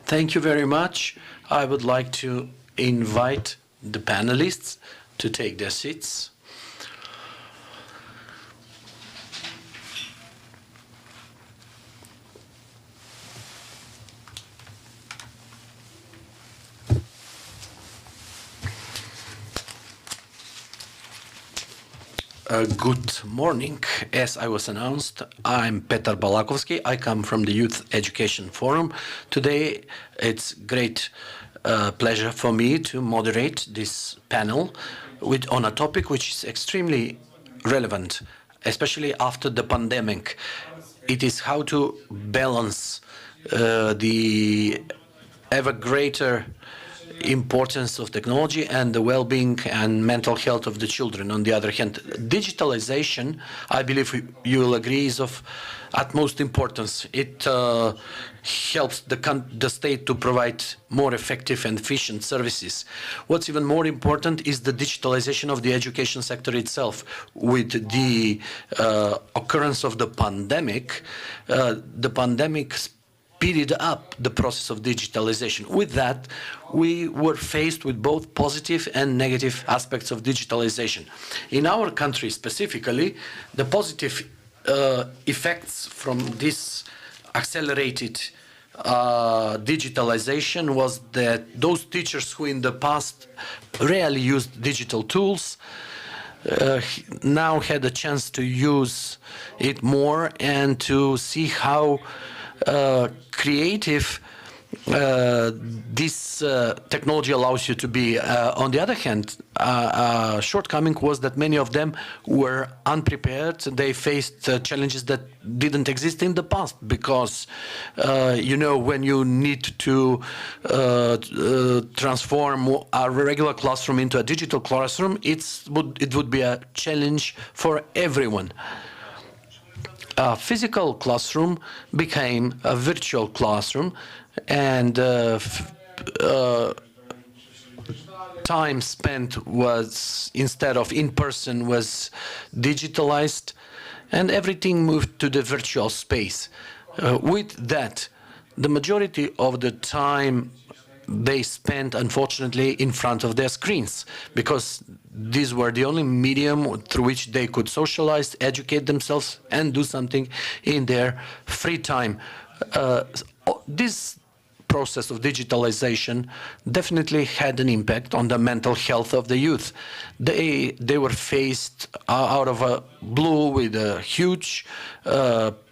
Thank you very much. I would like to invite the panelists to take their seats. Good morning. As I was announced, I'm Petar Balakovsky. I come from the Youth Education Forum. Today, it's great pleasure for me to moderate this panel on a topic which is extremely relevant, especially after the pandemic. It is how to balance the ever greater importance of technology and the well-being and mental health of the children. On the other hand, digitalization, I believe you will agree, is of utmost importance. It helps the state to provide more effective and efficient services. What's even more important is the digitalization of the education sector itself. With the occurrence of the pandemic speeded up the process of digitalization. With that, we were faced with both positive and negative aspects of digitalization. In our country specifically, the positive effects from this accelerated digitalization was that those teachers who in the past rarely used digital tools now had a chance to use it more and to see how creative this technology allows you to be. On the other hand, shortcoming was that many of them were unprepared. They faced challenges that didn't exist in the past because, when you need to transform a regular classroom into a digital classroom, it would be a challenge for everyone. a physical classroom became a virtual classroom, and time spent was, instead of in person, was digitalized, and everything moved to the virtual space. With that, the majority of the time they spent, unfortunately, in front of their screens, because these were the only medium through which they could socialize, educate themselves, and do something in their free time. This process of digitalization definitely had an impact on the mental health of the youth. They were faced out of a blue with a huge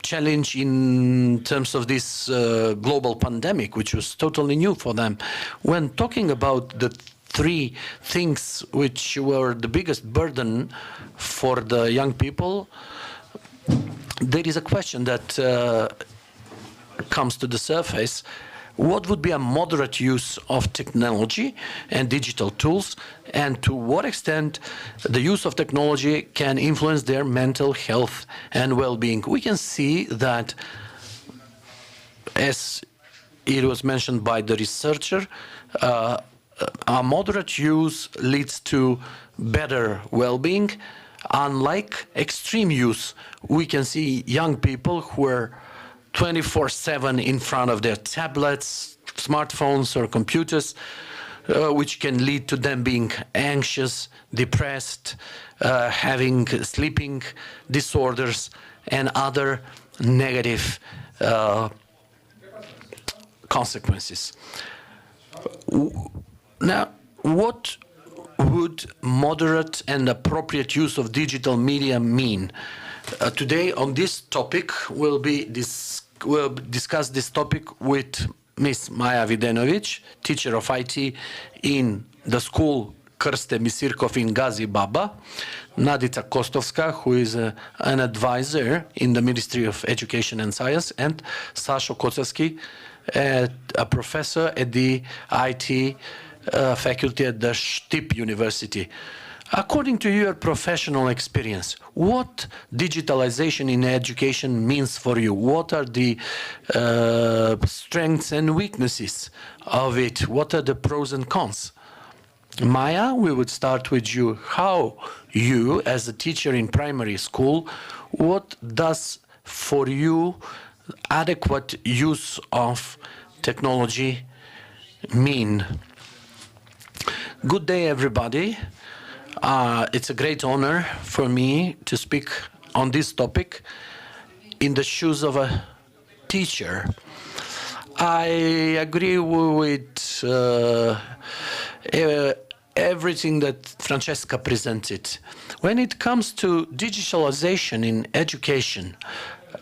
challenge in terms of this global pandemic, which was totally new for them. When talking about the three things which were the biggest burden for the young people, there is a question that comes to the surface. What would be a moderate use of technology and digital tools, and to what extent the use of technology can influence their mental health and well-being? We can see that, as it was mentioned by the researcher, a moderate use leads to better well-being. Unlike extreme use, we can see young people who are 24/7 in front of their tablets, smartphones, or computers, which can lead to them being anxious, depressed, having sleeping disorders, and other negative consequences. Now, what would moderate and appropriate use of digital media mean? Today on this topic, we'll discuss this topic with Ms. Maja Videnovic, teacher of IT in the school Krste Misirkov in Gazi Baba, Nadica Kostovska, who is an advisor in the Ministry of Education and Science, and Sasho Kocarski, a professor at the IT faculty at the Štip University. According to your professional experience, what digitalization in education means for you? What are the strengths and weaknesses of it? What are the pros and cons? Maya, we would start with you. How you, as a teacher in primary school, what does for you adequate use of technology mean? Good day, everybody. It's a great honor for me to speak on this topic in the shoes of a teacher. I agree with everything that Francesca presented. When it comes to digitalization in education,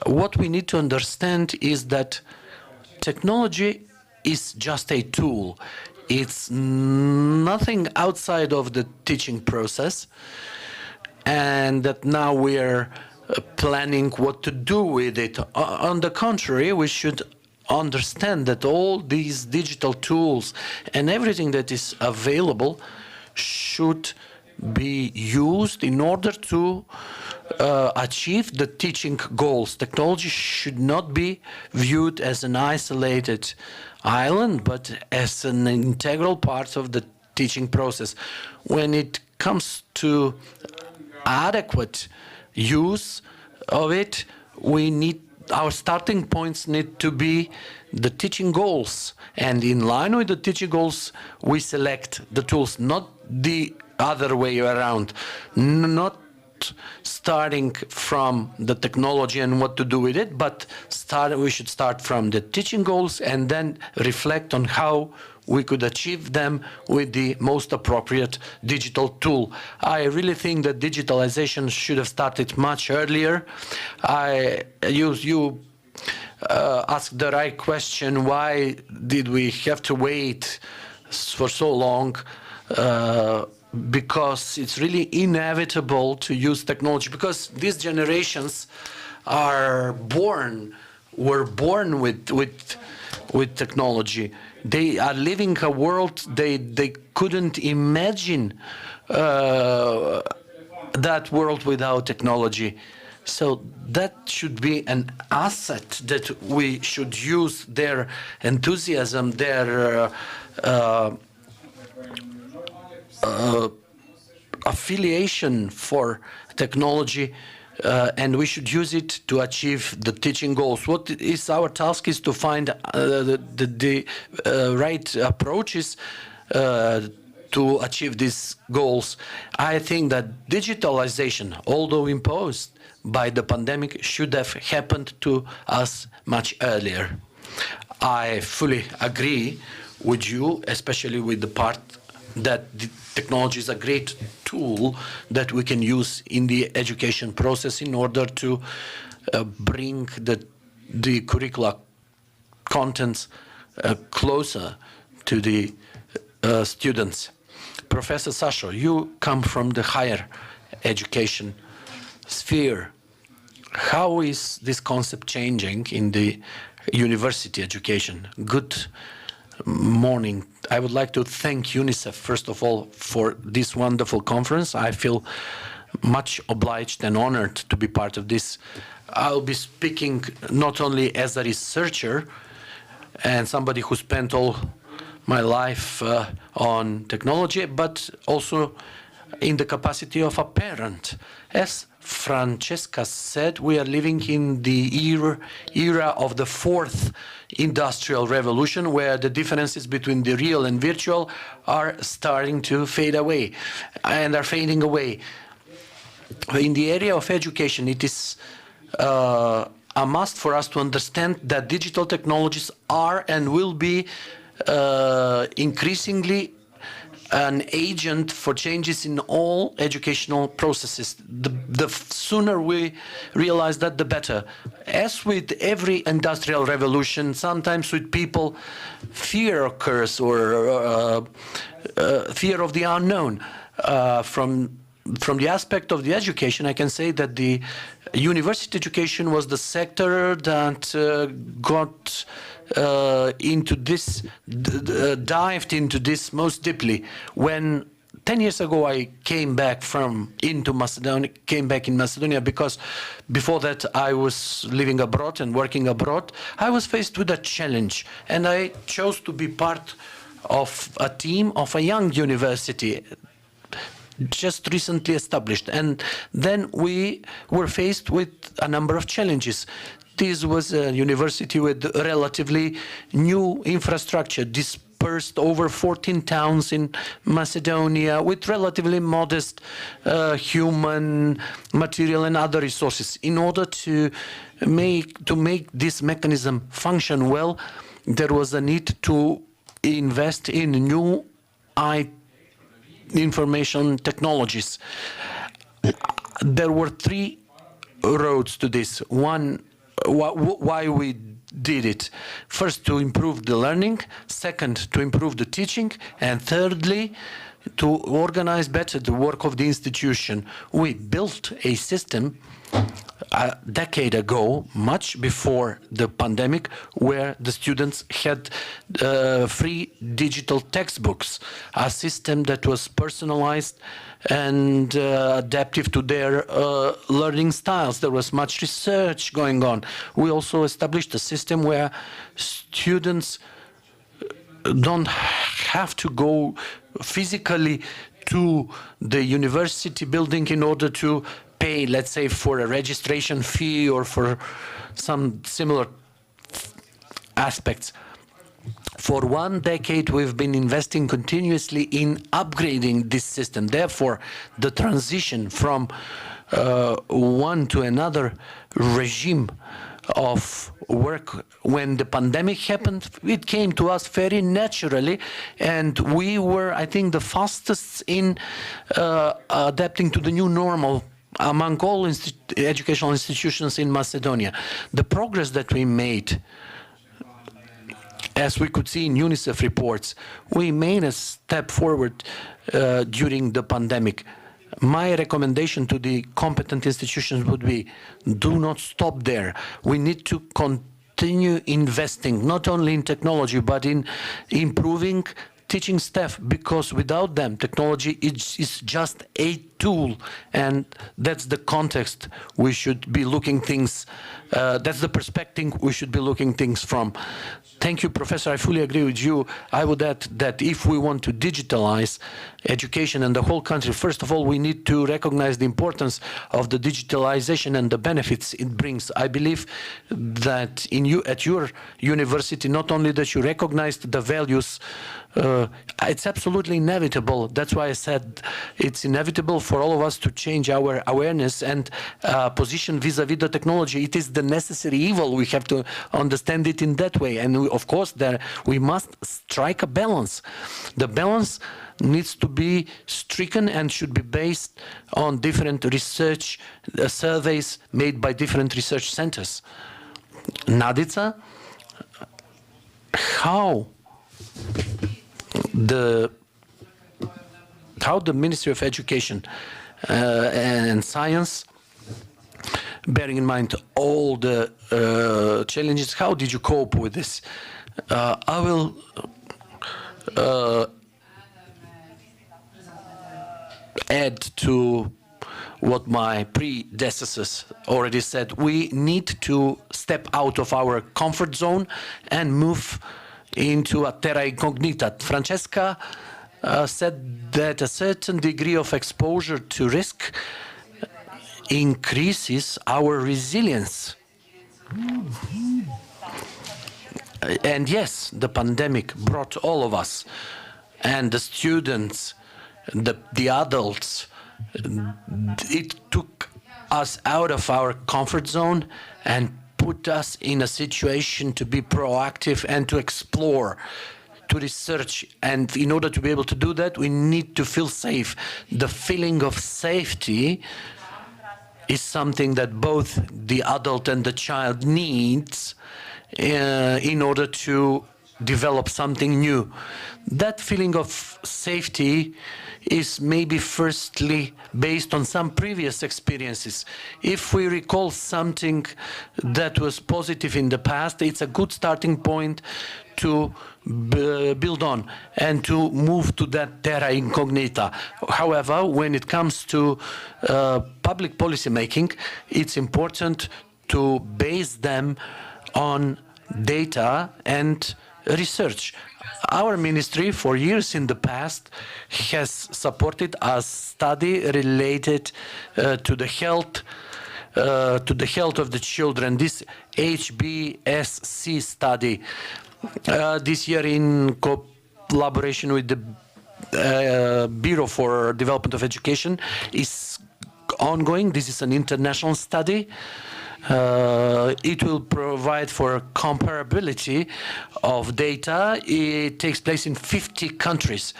what we need to understand is that technology is just a tool. It's nothing outside of the teaching process, and that now we're planning what to do with it. On the contrary, we should understand that all these digital tools and everything that is available should be used in order to achieve the teaching goals. Technology should not be viewed as an isolated island, but as an integral part of the teaching process. When it comes to adequate use of it, our starting points need to be the teaching goals. And in line with the teaching goals, we select the tools, not the other way around, not starting from the technology and what to do with it, but we should start from the teaching goals and then reflect on how we could achieve them with the most appropriate digital tool. I really think that digitalization should have started much earlier. You asked the right question: why did we have to wait for so long? Because it's really inevitable to use technology, because these generations were born with technology. They are living a world they couldn't imagine that world without technology. So that should be an asset that we should use their enthusiasm, their affiliation for technology, and we should use it to achieve the teaching goals. What is our task is to find the right approaches to achieve these goals. I think that digitalization, although imposed by the pandemic, should have happened to us much earlier. I fully agree with you, especially with the part that the technology is a great tool that we can use in the education process in order to bring the curricula contents closer to the students. Professor Sasho, you come from the higher education sphere. How is this concept changing in the university education? Good morning. I would like to thank UNICEF, first of all, for this wonderful conference. I feel much obliged and honored to be part of this. I'll be speaking not only as a researcher and somebody who spent all my life on technology, but also in the capacity of a parent. As Francesca said, we are living in the era of the fourth industrial revolution, where the differences between the real and virtual are starting to fade away and are fading away. In the area of education, it is a must for us to understand that digital technologies are and will be increasingly an agent for changes in all educational processes. The sooner we realize that, the better. As with every industrial revolution, sometimes with people, fear occurs, or fear of the unknown. From the aspect of the education, I can say that the university education was the sector that got into this, dived into this most deeply. When 10 years ago I came back in Macedonia, because before that I was living abroad and working abroad, I was faced with a challenge, and I chose to be part of a team of a young university just recently established. And then we were faced with a number of challenges. This was a university with relatively new infrastructure, dispersed over 14 towns in Macedonia, with relatively modest human, material and other resources. In order to make this mechanism function well, there was a need to invest in new information technologies. There were three roads to this. One, why we did it. First, to improve the learning. Second, to improve the teaching. And thirdly, to organize better the work of the institution. We built a system a decade ago, much before the pandemic, where the students had free digital textbooks, a system that was personalized and adaptive to their learning styles. There was much research going on. We also established a system where students don't have to go physically to the university building in order to pay, let's say, for a registration fee or for some similar aspects. For 1 decade, we've been investing continuously in upgrading this system. Therefore, the transition from one to another regime of work, when the pandemic happened, it came to us very naturally, and we were, I think, the fastest in adapting to the new normal among all educational institutions in Macedonia. The progress that we made, as we could see in UNICEF reports, we made a step forward during the pandemic. My recommendation to the competent institutions would be, do not stop there. We need to continue investing, not only in technology, but in improving teaching staff, because without them, technology is just a tool, and that's the context we should be looking things, that's the perspective we should be looking things from. Thank you, Professor. I fully agree with you. I would add that if we want to digitalize education in the whole country, first of all, we need to recognize the importance of the digitalization and the benefits it brings. I believe that at your university, not only that you recognized the values, it's absolutely inevitable. That's why I said it's inevitable for all of us to change our awareness and position vis-a-vis the technology. It is the necessary evil. We have to understand it in that way. And of course, we must strike a balance. The balance needs to be stricken and should be based on different research surveys made by different research centers. Nadica, how the Ministry of Education and Science, bearing in mind all the challenges, how did you cope with this? I will add to what my predecessors already said. We need to step out of our comfort zone and move into a terra incognita. Francesca said that a certain degree of exposure to risk increases our resilience. And yes, the pandemic brought all of us, and the students, the adults, it took us out of our comfort zone and put us in a situation to be proactive and to explore, to research. And in order to be able to do that, we need to feel safe. The feeling of safety is something that both the adult and the child needs in order to develop something new. That feeling of safety is maybe firstly based on some previous experiences. If we recall something that was positive in the past, it's a good starting point to build on and to move to that terra incognita. However, when it comes to public policy making, it's important to base them on data and research. Our ministry, for years in the past, has supported a study related to the health of the children. This HBSC study, this year in collaboration with the Bureau for Development of Education, is ongoing. This is an international study. It will provide for comparability of data. It takes place in 50 countries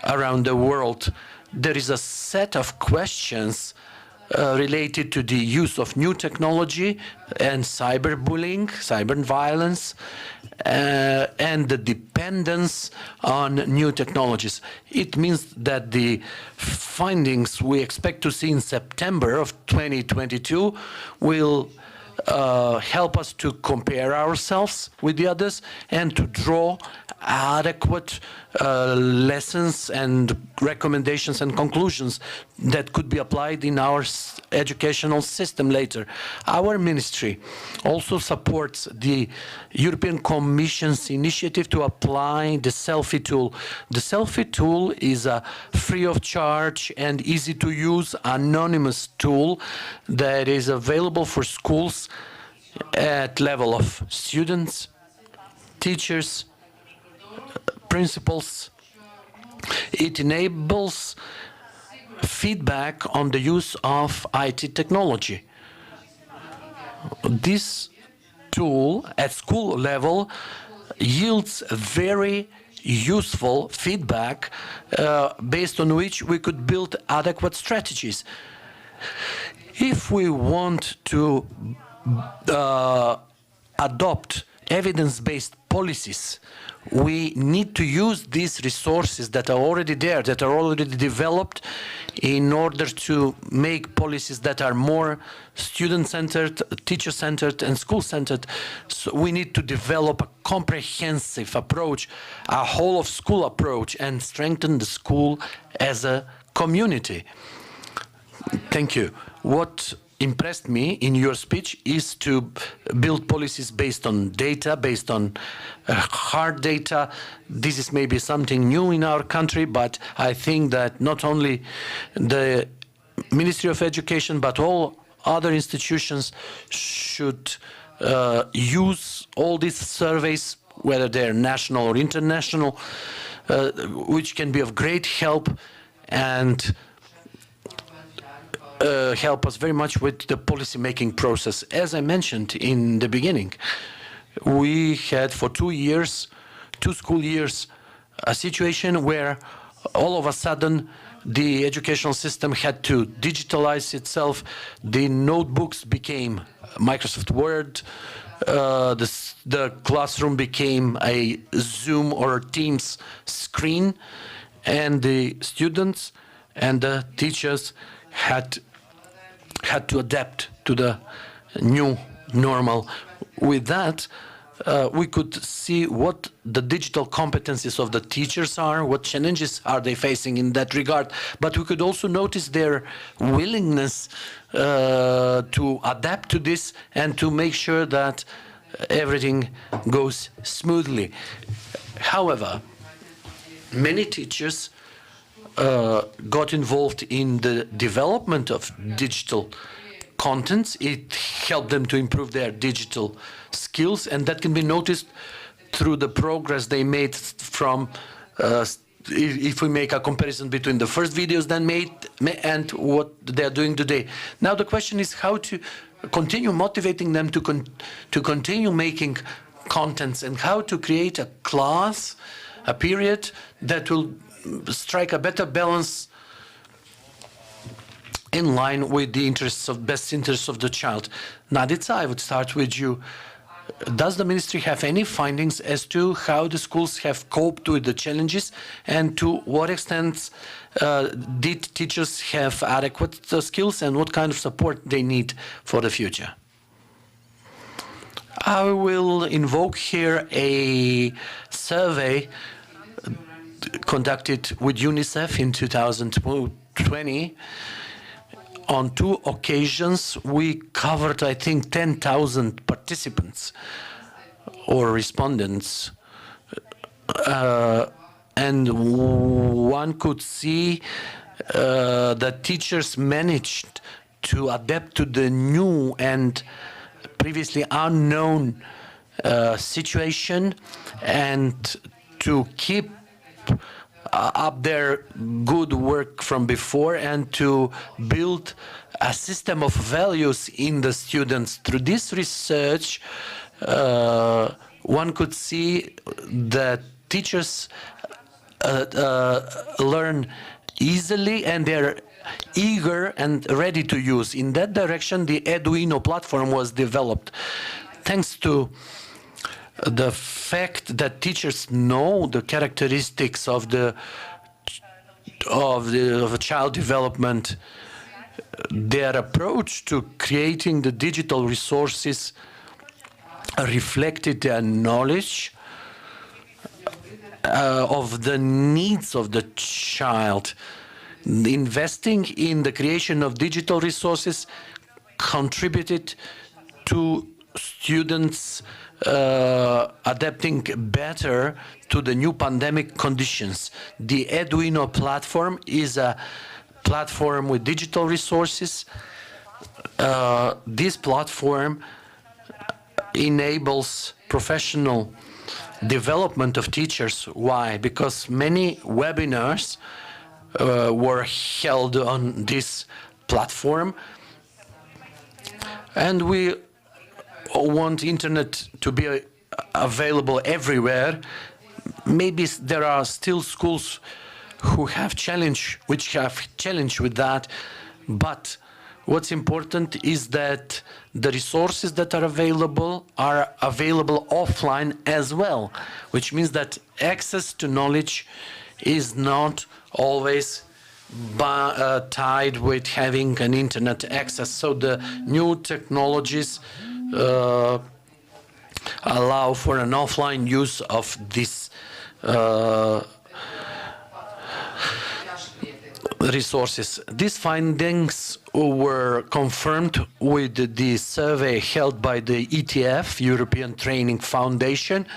around the world. There is a set of questions related to the use of new technology and cyberbullying, cyber violence, and the dependence on new technologies. It means that the findings we expect to see in September of 2022 will help us to compare ourselves with the others and to draw adequate lessons and recommendations and conclusions that could be applied in our educational system later. Our ministry also supports the European Commission's initiative to apply the selfie tool. The selfie tool is a free of charge and easy to use anonymous tool that is available for schools at level of students, teachers, principals. It enables feedback on the use of IT technology. This tool at school level yields very useful feedback based on which we could build adequate strategies. If we want to adopt evidence-based policies, we need to use these resources that are already there, that are already developed, in order to make policies that are more student-centered, teacher-centered, and school-centered. So we need to develop a comprehensive approach, a whole-of-school approach, and strengthen the school as a community. Thank you. What impressed me in your speech is to build policies based on data, based on hard data. This is maybe something new in our country, but I think that not only the Ministry of Education, but all other institutions should use all these surveys, whether they're national or international, which can be of great help and help us very much with the policy-making process. As I mentioned in the beginning, we had for 2 years, 2 school years, a situation where all of a sudden the educational system had to digitalize itself. The notebooks became Microsoft Word, the classroom became a Zoom or Teams screen, and the students and the teachers had to adapt to the new normal. With that, we could see what the digital competencies of the teachers are, what challenges are they facing in that regard, but we could also notice their willingness to adapt to this and to make sure that everything goes smoothly. However, many teachers got involved in the development of digital contents. It helped them to improve their digital skills, and that can be noticed through the progress they made from, if we make a comparison between the first videos then made and what they're doing today. Now the question is how to continue motivating them to continue making contents, and how to create a class, a period that will strike a better balance in line with the best interests of the child. Nadica, I would start with you. Does the ministry have any findings as to how the schools have coped with the challenges, and to what extent did teachers have adequate skills, and what kind of support they need for the future? I will invoke here a survey conducted with UNICEF in 2020. On 2 occasions, we covered, I think, 10,000 participants or respondents. And one could see that teachers managed to adapt to the new and previously unknown situation, and to keep up their good work from before, and to build a system of values in the students. Through this research, one could see that teachers learn easily, and they're eager and ready to use. In that direction, the Eduino platform was developed. Thanks to the fact that teachers know the characteristics of child development, their approach to creating the digital resources reflected their knowledge of the needs of the child. Investing in the creation of digital resources contributed to students adapting better to the new pandemic conditions. The Eduino platform is a platform with digital resources. This platform enables professional development of teachers. Why? Because many webinars were held on this platform, and we want internet to be available everywhere. Maybe there are still schools which have challenge with that, but what's important is that the resources that are available offline as well, which means that access to knowledge is not always tied with having an internet access. So the new technologies allow for an offline use of this resources. These findings were confirmed with the survey held by the ETF, European Training Foundation.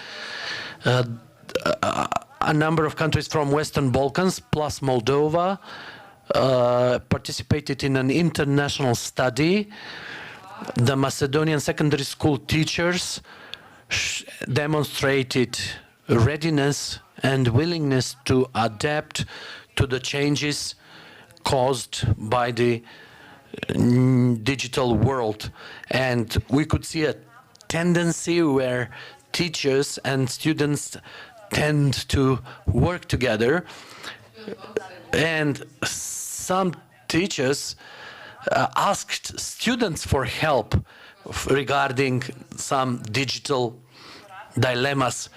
A number of countries from Western Balkans plus Moldova participated in an international study. The Macedonian secondary school teachers demonstrated readiness and willingness to adapt to the changes caused by the digital world. And we could see a tendency where teachers and students tend to work together, and some teachers asked students for help regarding some digital dilemmas.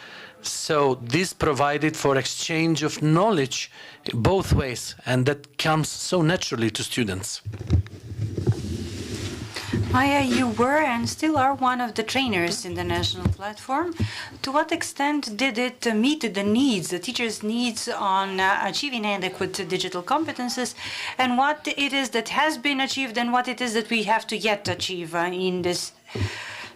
So this provided for exchange of knowledge both ways, and that comes so naturally to students. Maya, you were and still are one of the trainers in the national platform. To what extent did it meet the needs, the teachers' needs on achieving adequate digital competences, and what it is that has been achieved and what it is that we have to yet achieve in this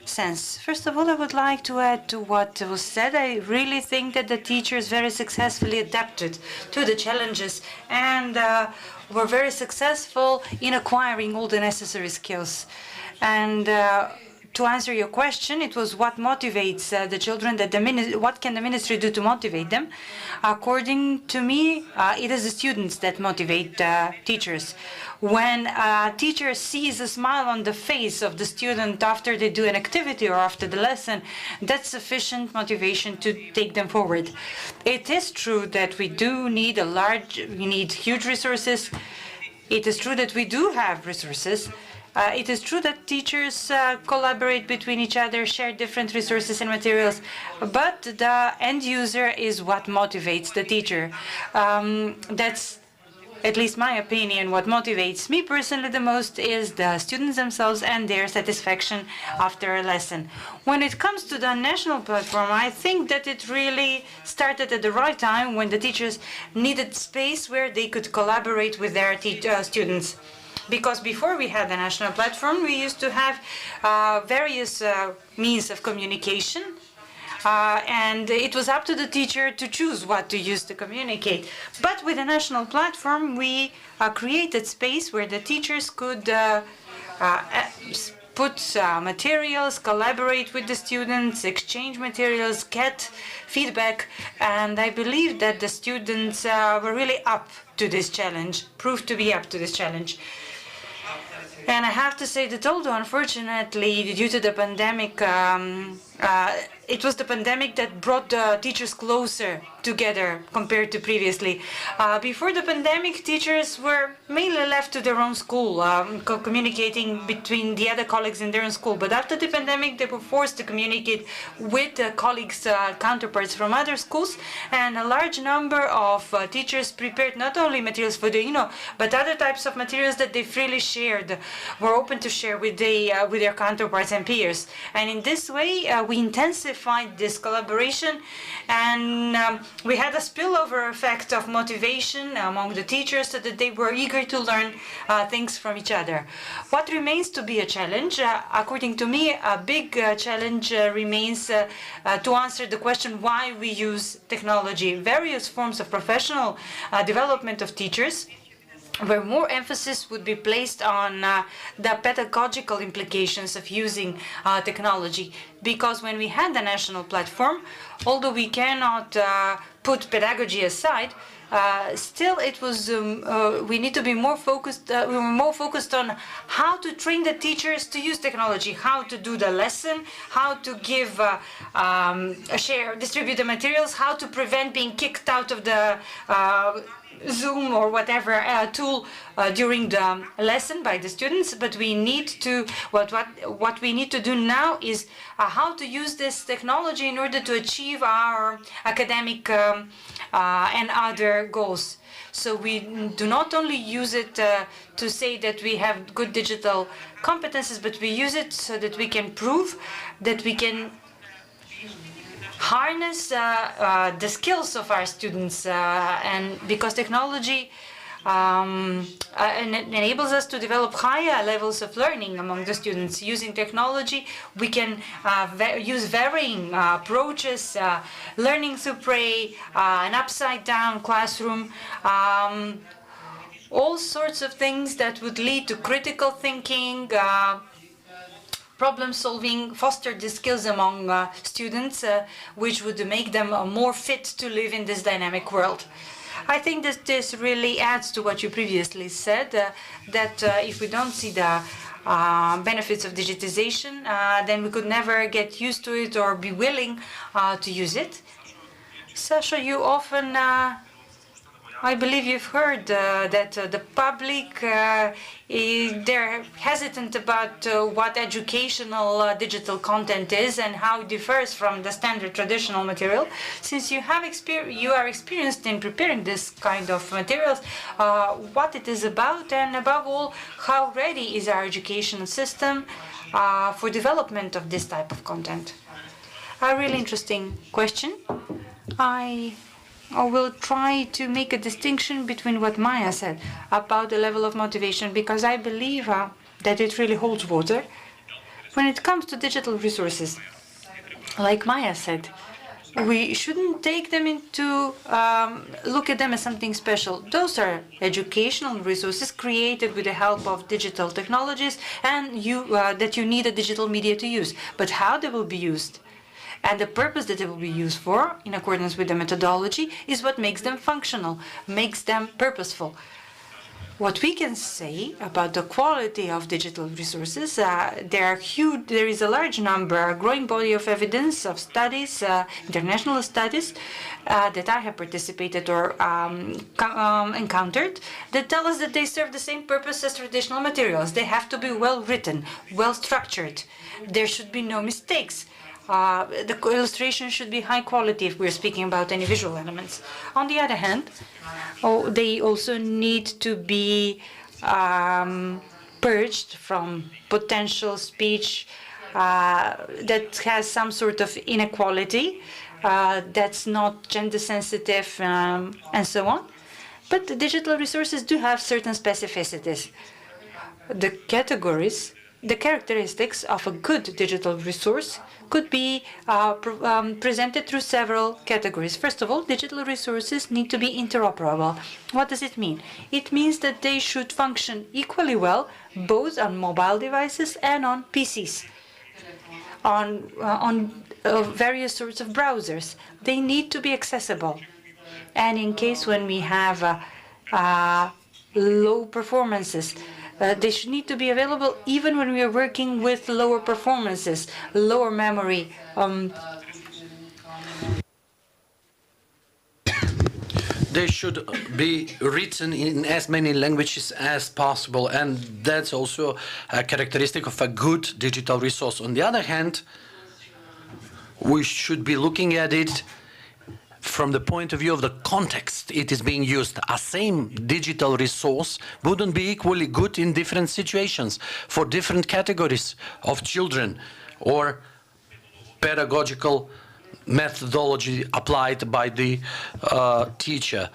sense? First of all, I would like to add to what was said. I really think that the teachers very successfully adapted to the challenges and were very successful in acquiring all the necessary skills. And to answer your question, it was what motivates the children, what can the ministry do to motivate them? According to me, it is the students that motivate teachers. When a teacher sees a smile on the face of the student after they do an activity or after the lesson, that's sufficient motivation to take them forward. It is true that we do need we need huge resources. It is true that we do have resources. It is true that teachers collaborate between each other, share different resources and materials, but the end user is what motivates the teacher. That's at least my opinion. What motivates me personally the most is the students themselves and their satisfaction after a lesson. When it comes to the national platform, I think that it really started at the right time when the teachers needed space where they could collaborate with their students. Because before we had the national platform, we used to have various means of communication, and it was up to the teacher to choose what to use to communicate. But with the national platform, we created space where the teachers could put materials, collaborate with the students, exchange materials, get feedback, and I believe that the students were really up to this challenge, proved to be up to this challenge. And I have to say that although unfortunately due to the pandemic, it was the pandemic that brought the teachers closer together compared to previously. Before the pandemic, teachers were mainly left to their own school, communicating between the other colleagues in their own school. But after the pandemic, they were forced to communicate with colleagues, counterparts from other schools, and a large number of teachers prepared not only materials for the but other types of materials that they freely shared, were open to share with their counterparts and peers. And in this way, we intensified this collaboration, and we had a spillover effect of motivation among the teachers so that they were eager to learn things from each other. What remains to be a challenge, according to me, a big challenge remains to answer the question why we use technology. Various forms of professional development of teachers, where more emphasis would be placed on the pedagogical implications of using technology. Because when we had the national platform, although we cannot put pedagogy aside, still it was, we need to be more focused, we were more focused on how to train the teachers to use technology, how to do the lesson, how to give, distribute the materials, how to prevent being kicked out of the Zoom or whatever tool during the lesson by the students. But we need to, what we need to do now is how to use this technology in order to achieve our academic and other goals. So we do not only use it to say that we have good digital competences, but we use it so that we can prove that we can harness the skills of our students, and because technology and it enables us to develop higher levels of learning among the students. Using technology, we can use varying approaches, learning through play, an upside-down classroom, all sorts of things that would lead to critical thinking, problem solving, foster the skills among students, which would make them more fit to live in this dynamic world. I think that this really adds to what you previously said, that if we don't see the benefits of digitization, then we could never get used to it or be willing to use it. Sasha, you often I believe you've heard that the public, they're hesitant about what educational digital content is and how it differs from the standard traditional material. Since you are experienced in preparing this kind of materials, what it is about, and above all, how ready is our educational system for development of this type of content? A really interesting question. I will try to make a distinction between what Maya said about the level of motivation, because I believe that it really holds water. When it comes to digital resources, like Maya said, we shouldn't take them into, look at them as something special. Those are educational resources created with the help of digital technologies and that you need a digital media to use. But how they will be used and the purpose that they will be used for, in accordance with the methodology, is what makes them functional, makes them purposeful. What we can say about the quality of digital resources, there is a large number, a growing body of evidence of studies, international studies, that I have participated or encountered, that tell us that they serve the same purpose as traditional materials. They have to be well written, well structured. There should be no mistakes. The illustration should be high quality if we're speaking about any visual elements. On the other hand, they also need to be purged from potential speech that has some sort of inequality, that's not gender sensitive, and so on. But the digital resources do have certain specificities. The characteristics of a good digital resource could be presented through several categories. First of all, digital resources need to be interoperable. What does it mean? It means that they should function equally well both on mobile devices and on PCs, on various sorts of browsers. They need to be accessible. And in case when we have low performances, they should need to be available even when we are working with lower performances, lower memory. They should be written in as many languages as possible, and that's also a characteristic of a good digital resource. On the other hand, we should be looking at it from the point of view of the context it is being used. A same digital resource wouldn't be equally good in different situations for different categories of children or pedagogical methodology applied by the teacher.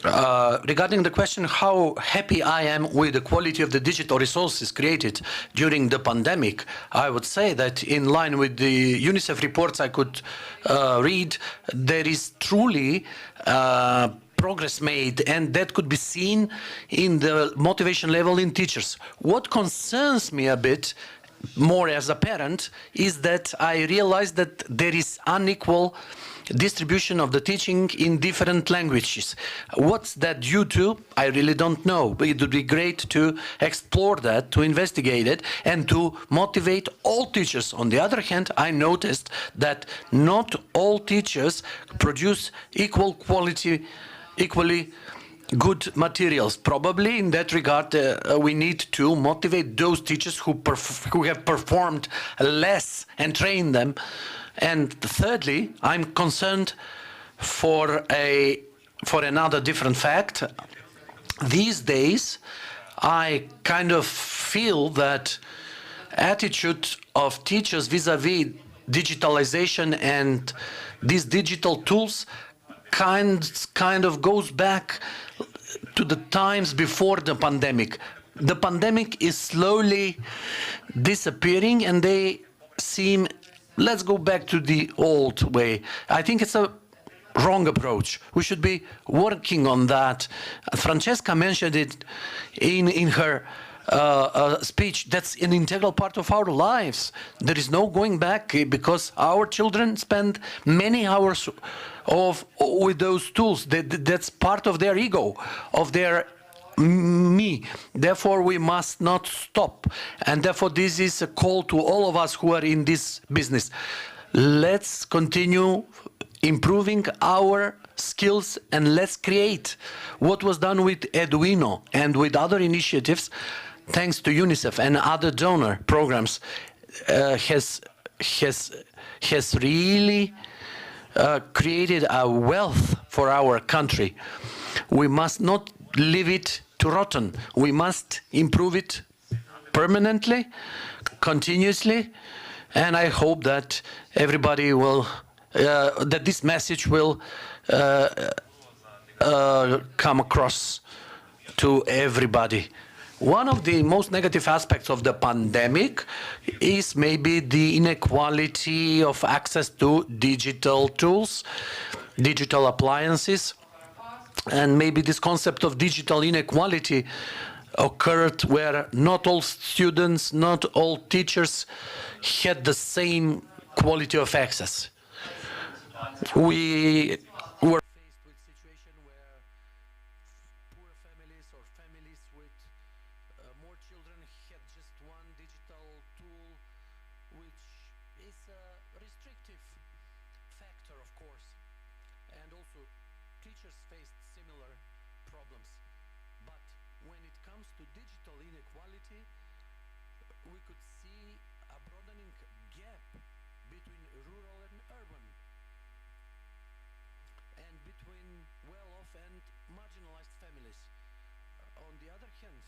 Regarding the question how happy I am with the quality of the digital resources created during the pandemic, I would say that in line with the UNICEF reports I could read, there is truly progress made, and that could be seen in the motivation level in teachers. What concerns me a bit more as a parent is that I realize that there is unequal distribution of the teaching in different languages. What's that due to? I really don't know, but it would be great to explore that, to investigate it, and to motivate all teachers. On the other hand, I noticed that not all teachers produce equally good materials. Probably in that regard, we need to motivate those teachers who have performed less and train them. And thirdly, I'm concerned for another different fact. These days, I kind of feel that attitude of teachers vis-a-vis digitalization and these digital tools kind of goes back to the times before the pandemic. The pandemic is slowly disappearing and they seem, let's go back to the old way. I think it's a wrong approach. We should be working on that. Francesca mentioned it in her speech. That's an integral part of our lives. There is no going back because our children spend many hours with those tools. That's part of their ego, of their me. Therefore, we must not stop. And therefore, this is a call to all of us who are in this business. Let's continue improving our skills and let's create what was done with Eduino and with other initiatives, thanks to UNICEF and other donor programs, has really created a wealth for our country. We must not leave it to rotten. We must improve it permanently, continuously, and I hope that everybody will, that this message will come across to everybody. One of the most negative aspects of the pandemic is maybe the inequality of access to digital tools, digital appliances, and maybe this concept of digital inequality occurred where not all students, not all teachers had the same quality of access. We were faced with a situation where poor families or families with more children had just one digital tool, which is a restrictive factor, of course. And also, teachers faced similar problems. But when it comes to digital inequality, we could see a broadening gap between rural and urban, and between well-off and marginalized families. On the other hand,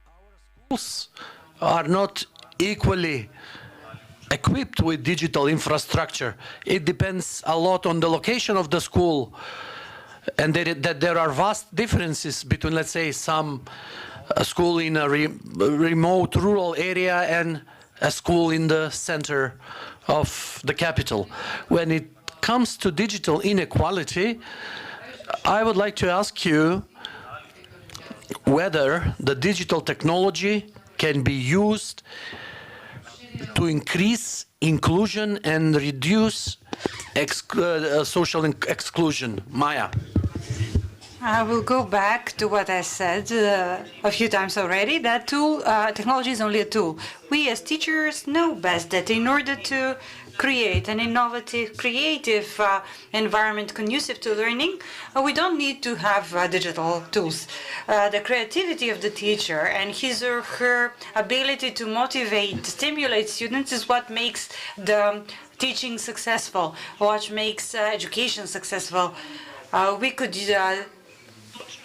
our schools are not equally equipped with digital infrastructure. It depends a lot on the location of the school, and that there are vast differences between, let's say, some school in a remote rural area and a school in the center of the capital. When it comes to digital inequality, I would like to ask you whether the digital technology can be used to increase inclusion and reduce social exclusion. Maya. I will go back to what I said a few times already, that technology is only a tool. We as teachers know best that in order to create an innovative, creative environment conducive to learning, we don't need to have digital tools. The creativity of the teacher and his or her ability to motivate, stimulate students is what makes the teaching successful, what makes education successful.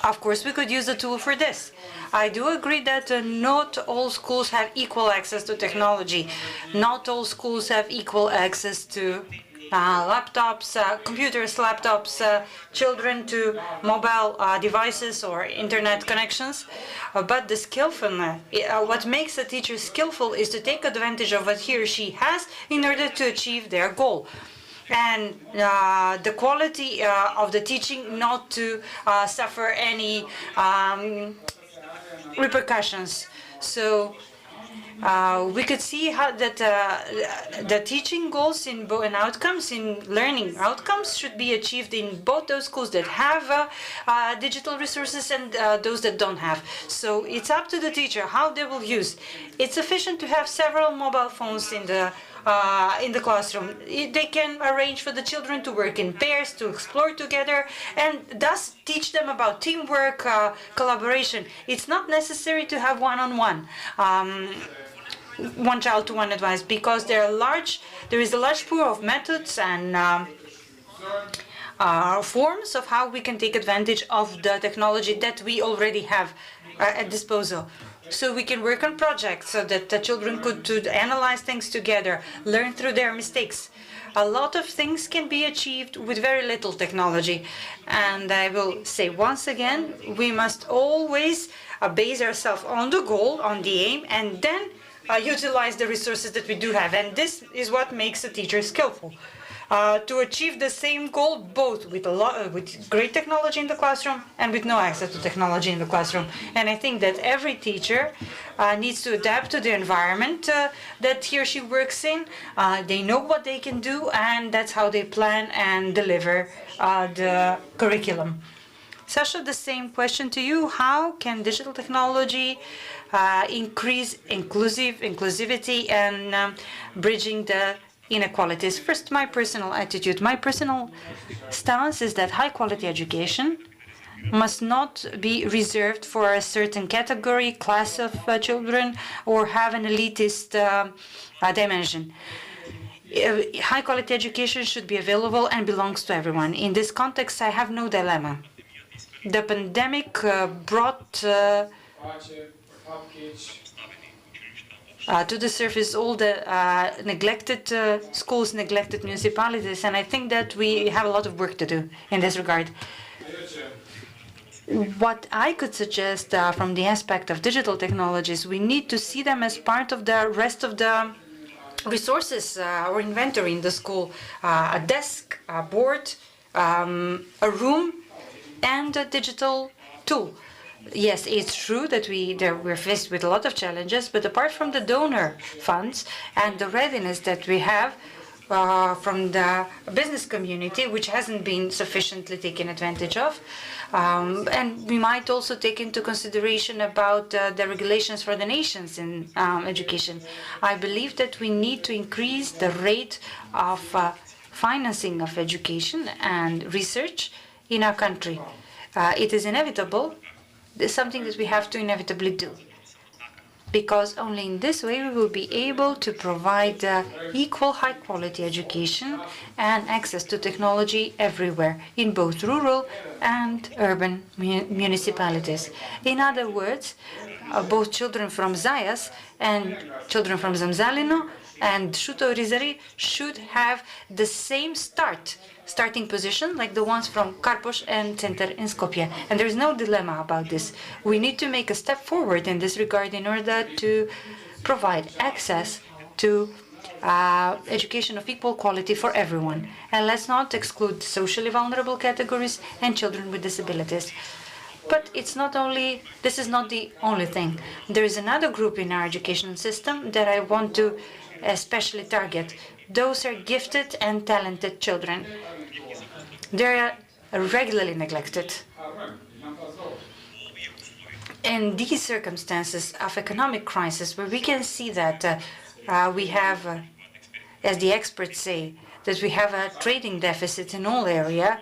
Of course, we could use a tool for this. I do agree that not all schools have equal access to technology. Not all schools have equal access to laptops, computers, laptops, children to mobile devices or internet connections. But the skillfulness, what makes a teacher skillful is to take advantage of what he or she has in order to achieve their goal. And the quality of the teaching not to suffer any repercussions. So we could see how that the teaching goals and outcomes in learning outcomes should be achieved in both those schools that have digital resources and those that don't have. So it's up to the teacher how they will use. It's sufficient to have several mobile phones in the classroom. They can arrange for the children to work in pairs, to explore together, and thus teach them about teamwork, collaboration. It's not necessary to have one-on-one, one child to one advice, because there is a large pool of methods and forms of how we can take advantage of the technology that we already have at disposal. So we can work on projects so that the children could analyze things together, learn through their mistakes. a lot of things can be achieved with very little technology. And I will say once again, we must always base ourselves on the goal, on the aim, and then utilize the resources that we do have. And this is what makes a teacher skillful. To achieve the same goal, both with with great technology in the classroom and with no access to technology in the classroom. And I think that every teacher needs to adapt to the environment that he or she works in. They know what they can do, and that's how they plan and deliver the curriculum. Sasha, the same question to you. How can digital technology increase inclusivity and bridging the inequalities? First, my personal attitude. My personal stance is that high-quality education must not be reserved for a certain category, class of children, or have an elitist dimension. High-quality education should be available and belongs to everyone. In this context, I have no dilemma. The pandemic brought to the surface all the neglected schools, neglected municipalities, and I think that we have a lot of work to do in this regard. What I could suggest from the aspect of digital technologies, we need to see them as part of the rest of the resources or inventory in the school. A desk, a board, a room, and a digital tool. Yes, it's true that we're faced with a lot of challenges, but apart from the donor funds and the readiness that we have from the business community, which hasn't been sufficiently taken advantage of, and we might also take into consideration about the regulations for the nations in education. I believe that we need to increase the rate of financing of education and research in our country. It is inevitable. It's something that we have to inevitably do, because only in this way we will be able to provide equal high-quality education and access to technology everywhere, in both rural and urban municipalities. In other words, both children from Zayas and children from Zamzalino and Shuto Rizari should have the same starting position like the ones from Karposh and Center in Skopje. And there is no dilemma about this. We need to make a step forward in this regard in order to provide access to education of equal quality for everyone. And let's not exclude socially vulnerable categories and children with disabilities. But this is not the only thing. There is another group in our education system that I want to especially target. Those are gifted and talented children. They are regularly neglected. In these circumstances of economic crisis, where we can see that we have, as the experts say, that we have a trading deficit in all areas,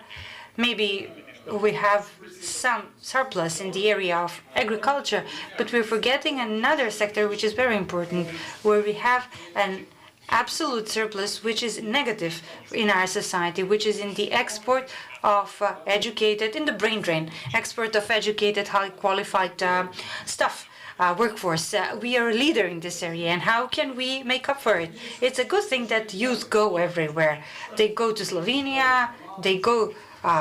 maybe we have some surplus in the area of agriculture, but we're forgetting another sector which is very important, where we have an absolute surplus which is negative in our society, which is in the export of in the brain drain, export of educated, highly qualified staff. Workforce. We are a leader in this area, and how can we make up for it? It's a good thing that youth go everywhere. They go to Slovenia, they go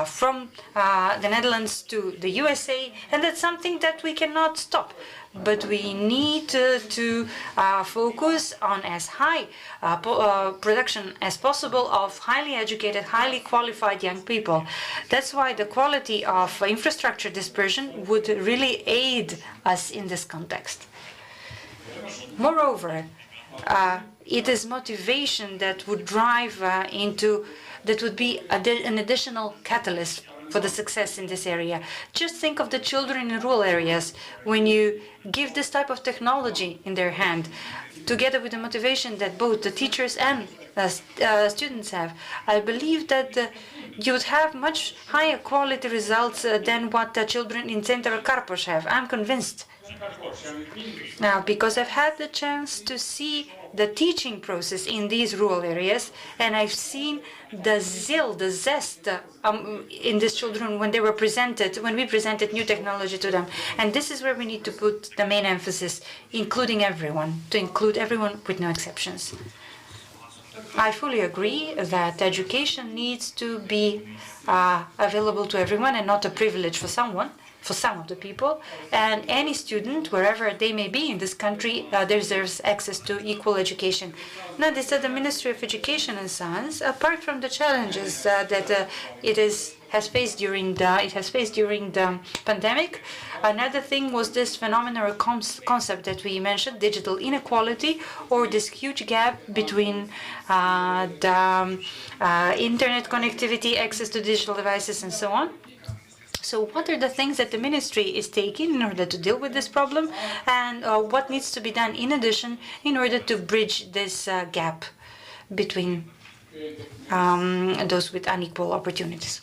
from the Netherlands to the USA, and that's something that we cannot stop. But we need to focus on as high production as possible of highly educated, highly qualified young people. That's why the quality of infrastructure dispersion would really aid us in this context. Moreover, it is motivation that would drive that would be an additional catalyst for the success in this area. Just think of the children in rural areas. When you give this type of technology in their hand, together with the motivation that both the teachers and students have, I believe that you would have much higher quality results than what the children in Center Karpoš have. I'm convinced. Now, because I've had the chance to see the teaching process in these rural areas, and I've seen the zeal, the zest in these children when we presented new technology to them. And this is where we need to put the main emphasis, including everyone, to include everyone with no exceptions. I fully agree that education needs to be available to everyone and not a privilege for someone, for some of the people. And any student, wherever they may be in this country, deserves access to equal education. Now, this is the Ministry of Education and Science. Apart from the challenges that it has faced during the pandemic, another thing was this phenomenal concept that we mentioned, digital inequality, or this huge gap between the internet connectivity, access to digital devices, and so on. So what are the things that the ministry is taking in order to deal with this problem, and what needs to be done in addition in order to bridge this gap between those with unequal opportunities?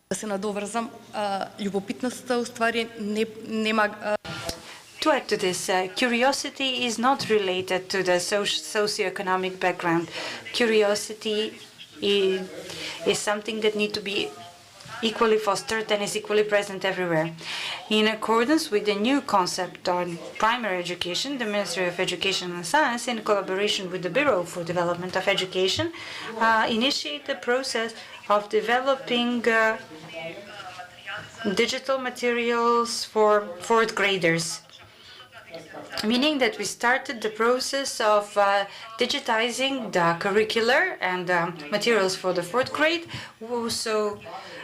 Да се надоврзам, љубопитноста уствари нема. To add to this, curiosity is not related to the socioeconomic background. Curiosity is something that needs to be equally fostered and is equally present everywhere. In accordance with the new concept on primary education, the Ministry of Education and Science, in collaboration with the Bureau for Development of Education, initiate the process of developing digital materials for fourth graders. Meaning that we started the process of digitizing the curricular and materials for the fourth grade, also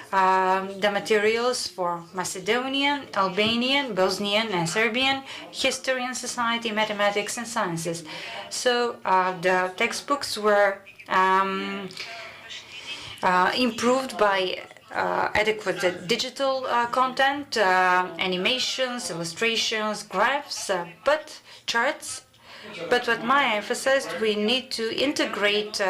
the materials for Macedonian, Albanian, Bosnian and Serbian, history and society, mathematics and sciences. So the textbooks were improved by adequate digital content, animations, illustrations, graphs, but charts. But what Maya emphasized, we need to integrate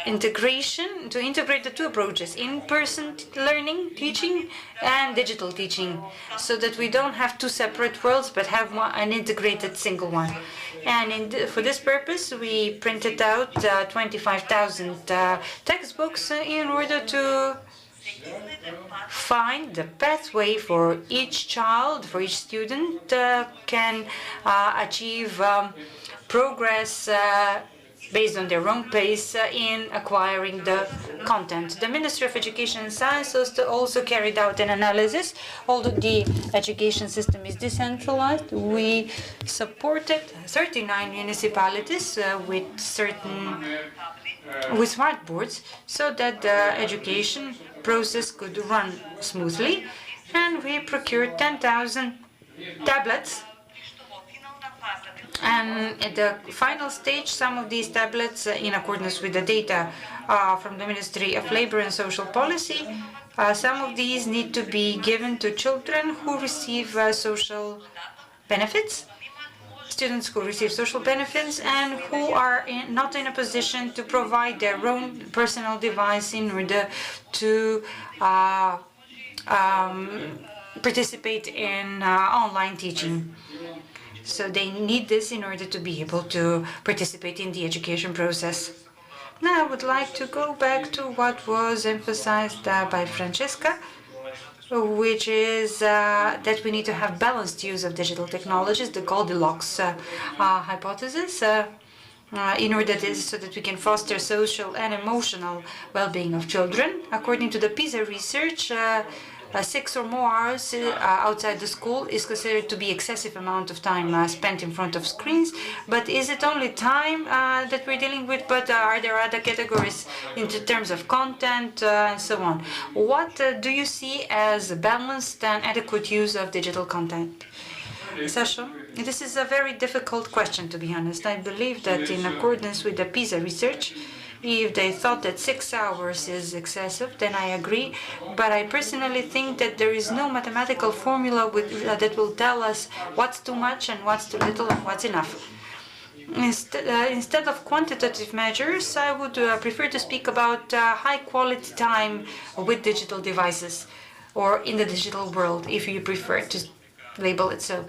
integrate the two approaches, in-person learning, teaching, and digital teaching, so that we don't have two separate worlds, but have an integrated single one. And for this purpose, we printed out 25,000 textbooks in order to find the pathway for each child, for each student can achieve progress based on their own pace in acquiring the content. The Ministry of Education and Science also carried out an analysis. Although the education system is decentralized, we supported 39 municipalities with smart boards so that the education process could run smoothly, and we procured 10,000 tablets. And at the final stage, some of these tablets, in accordance with the data from the Ministry of Labor and Social Policy, some of these need to be given to children who receive social benefits, students who receive social benefits and who are not in a position to provide their own personal device in order to participate in online teaching. So they need this in order to be able to participate in the education process. Now I would like to go back to what was emphasized by Francesca, which is that we need to have balanced use of digital technologies, the Goldilocks hypothesis, in order so that we can foster social and emotional well-being of children. According to the PISA research, 6 or more hours outside the school is considered to be excessive amount of time spent in front of screens. But is it only time that we're dealing with? But are there other categories in terms of content and so on? What do you see as balanced and adequate use of digital content? Sasha, this is a very difficult question, to be honest. I believe that in accordance with the PISA research, if they thought that 6 hours is excessive, then I agree. But I personally think that there is no mathematical formula that will tell us what's too much and what's too little and what's enough. Instead of quantitative measures, I would prefer to speak about high-quality time with digital devices, or in the digital world, if you prefer to label it so.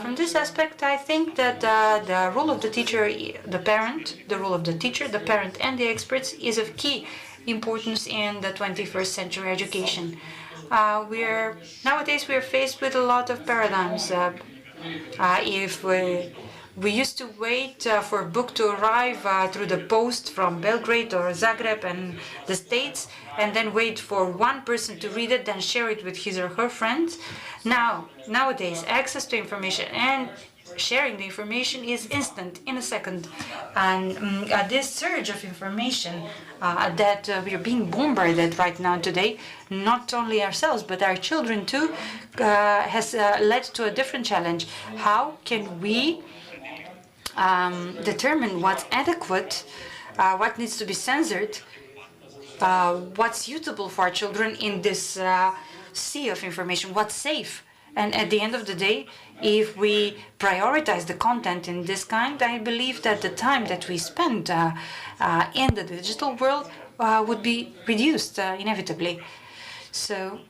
From this aspect, I think that the role of the teacher, the parent, the role of the teacher, the parent, and the experts is of key importance in the 21st century education. Nowadays we're faced with a lot of paradigms. If we used to wait for a book to arrive through the post from Belgrade or Zagreb and the States, and then wait for one person to read it, then share it with his or her friends. Nowadays, access to information and sharing the information is instant, in a second. And this surge of information that we are being bombarded right now today, not only ourselves, but our children too, has led to a different challenge. How can we determine what's adequate, what needs to be censored, what's suitable for our children in this sea of information, what's safe? And at the end of the day, if we prioritize the content in this kind, I believe that the time that we spend in the digital world would be reduced inevitably. So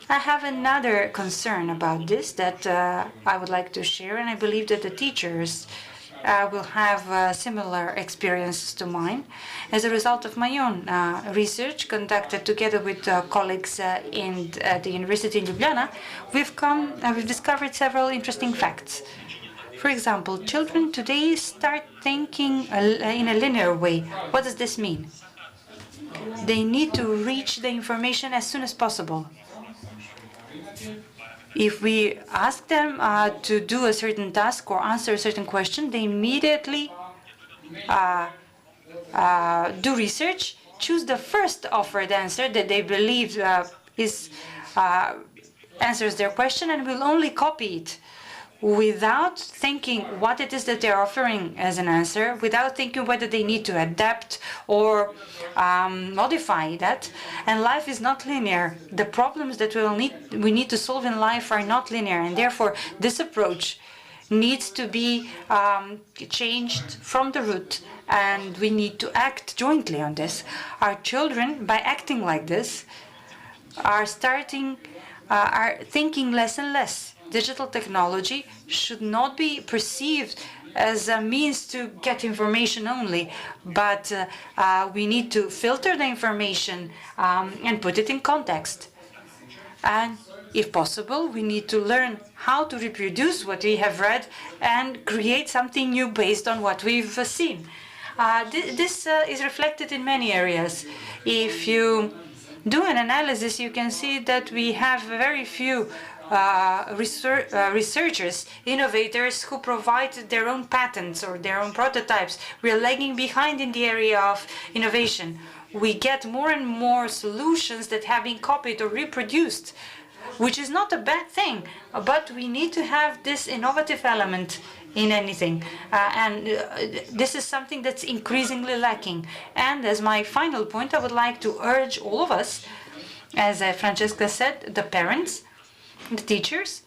I have another concern about this that I would like to share, and I believe that the teachers will have similar experiences to mine. As a result of my own research conducted together with colleagues in the University in Ljubljana, we've discovered several interesting facts. For example, children today start thinking in a linear way. What does this mean? They need to reach the information as soon as possible. If we ask them to do a certain task or answer a certain question, they immediately do research, choose the first offered answer that they believe answers their question, and will only copy it without thinking what it is that they're offering as an answer, without thinking whether they need to adapt or modify that. And life is not linear. The problems that we need to solve in life are not linear, and therefore this approach needs to be changed from the root, and we need to act jointly on this. Our children, by acting like this, are thinking less and less. Digital technology should not be perceived as a means to get information only, but we need to filter the information and put it in context. And if possible, we need to learn how to reproduce what we have read and create something new based on what we've seen. This is reflected in many areas. If you do an analysis, you can see that we have very few researchers, innovators who provide their own patents or their own prototypes. We are lagging behind in the area of innovation. We get more and more solutions that have been copied or reproduced, which is not a bad thing, but we need to have this innovative element in anything. This is something that's increasingly lacking. And as my final point, I would like to urge all of us, as Francesca said, the parents, the teachers,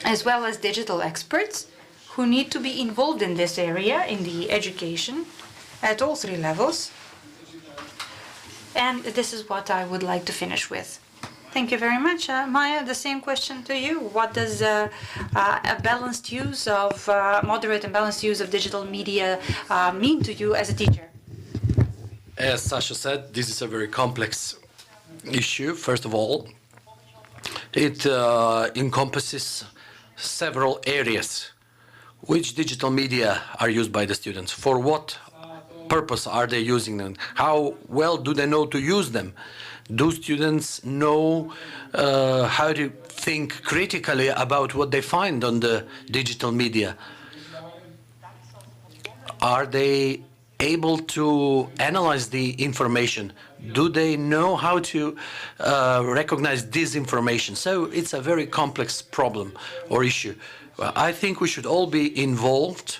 as well as digital experts, who need to be involved in this area, in the education, at all three levels. And this is what I would like to finish with. Thank you very much. Maya, the same question to you. What does a balanced use of, moderate and balanced use of digital media mean to you as a teacher? As Sasha said, this is a very complex issue. First of all, it encompasses several areas. Which digital media are used by the students? For what purpose are they using them? How well do they know to use them? Do students know how to think critically about what they find on the digital media? Are they able to analyze the information? Do they know how to recognize disinformation? So it's a very complex problem or issue. I think we should all be involved,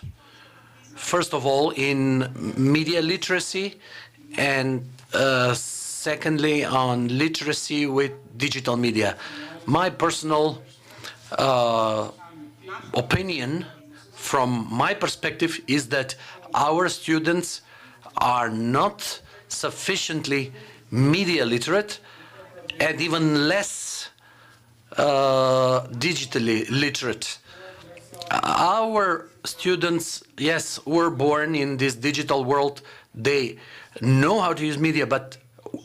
first of all, in media literacy, and secondly, on literacy with digital media. My personal opinion, from my perspective, is that our students are not sufficiently media literate, and even less digitally literate. Our students, yes, were born in this digital world. They know how to use media, but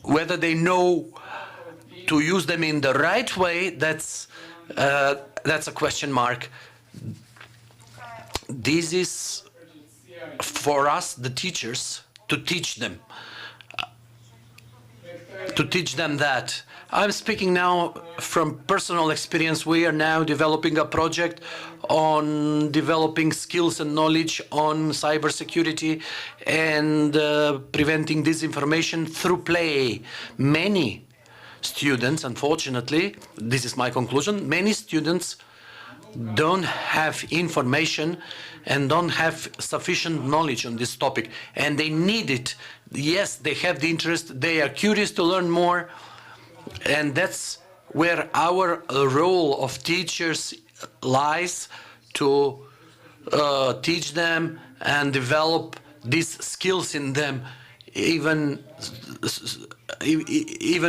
whether they know to use them in the right way, that's a question mark. This is for us, the teachers, to teach them that. I'm speaking now from personal experience. We are now developing a project on developing skills and knowledge on cybersecurity and preventing disinformation through play. Many students, unfortunately, this is my conclusion, many students don't have information and don't have sufficient knowledge on this topic, and they need it. Yes, they have the interest, they are curious to learn more, and that's where our role of teachers lies, to teach them and develop these skills in them even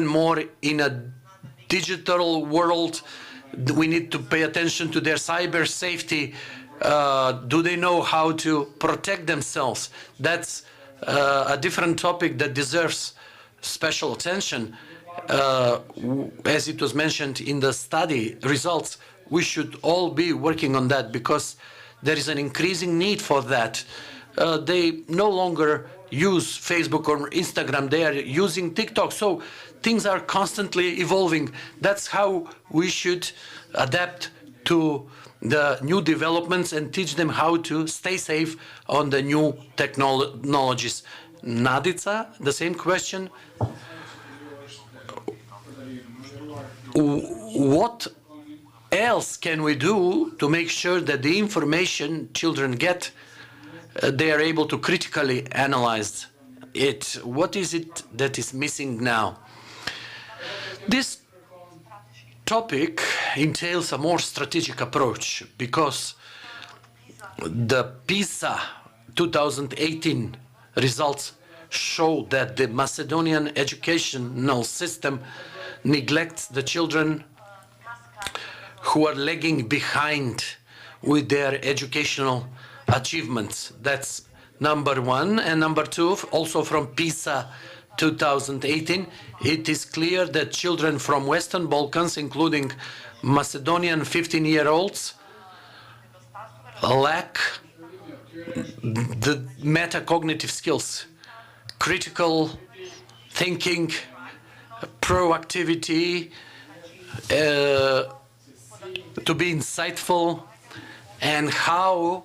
more in a digital world. We need to pay attention to their cyber safety. Do they know how to protect themselves? That's a different topic that deserves special attention. As it was mentioned in the study results, we should all be working on that, because there is an increasing need for that. They no longer use Facebook or Instagram, they are using TikTok. So things are constantly evolving. That's how we should adapt to the new developments and teach them how to stay safe on the new technologies. Nadica, the same question. What else can we do to make sure that the information children get, they are able to critically analyze it? What is it that is missing now? This topic entails a more strategic approach, because the PISA 2018 results show that the Macedonian educational system neglects the children who are lagging behind with their educational achievements. That's number one. And number two, also from PISA 2018, it is clear that children from Western Balkans, including Macedonian 15-year-olds, lack the metacognitive skills, critical thinking, proactivity, to be insightful, and how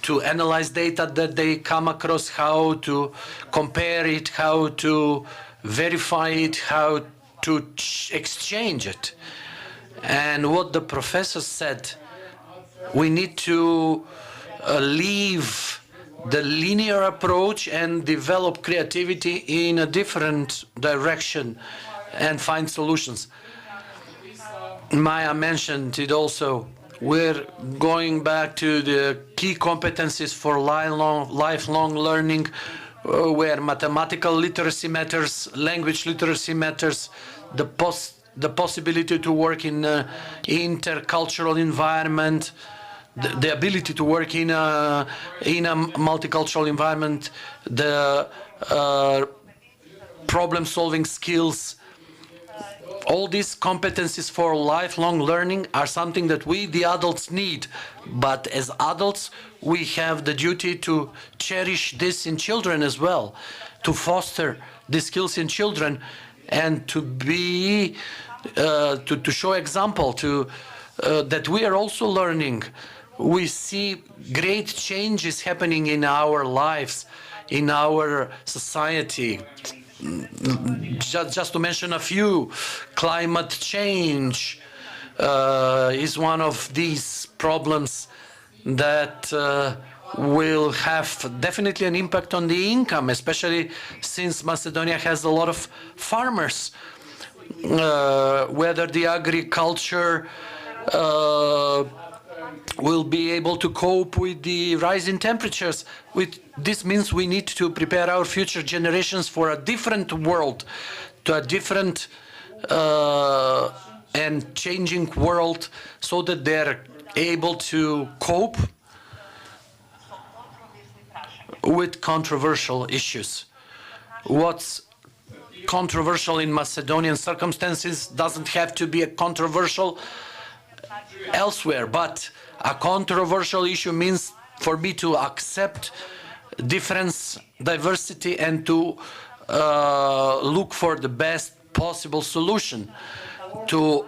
to analyze data that they come across, how to compare it, how to verify it, how to exchange it. And what the professor said, we need to leave the linear approach and develop creativity in a different direction and find solutions. Maya mentioned it also. We're going back to the key competencies for lifelong learning, where mathematical literacy matters, language literacy matters, the possibility to work in an intercultural environment, the ability to work in a multicultural environment, the problem-solving skills. All these competencies for lifelong learning are something that we, the adults, need. But as adults, we have the duty to cherish this in children as well, to foster these skills in children, and to be to show example that we are also learning. We see great changes happening in our lives, in our society. Just to mention a few, climate change is one of these problems that will have definitely an impact on the income, especially since Macedonia has a lot of farmers. Whether the agriculture will be able to cope with the rising temperatures. This means we need to prepare our future generations for a different world, to a different and changing world so that they're able to cope with controversial issues. What's controversial in Macedonian circumstances doesn't have to be a controversial elsewhere, but a controversial issue means for me to accept difference, diversity, and to look for the best possible solution, to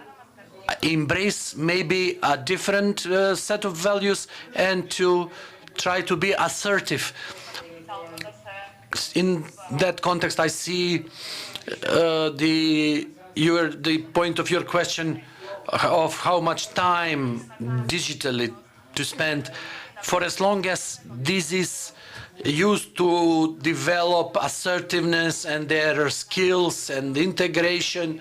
embrace maybe a different set of values and to try to be assertive. In that context, I see the point of your question of how much time digitally to spend. For as long as this is used to develop assertiveness and their skills and integration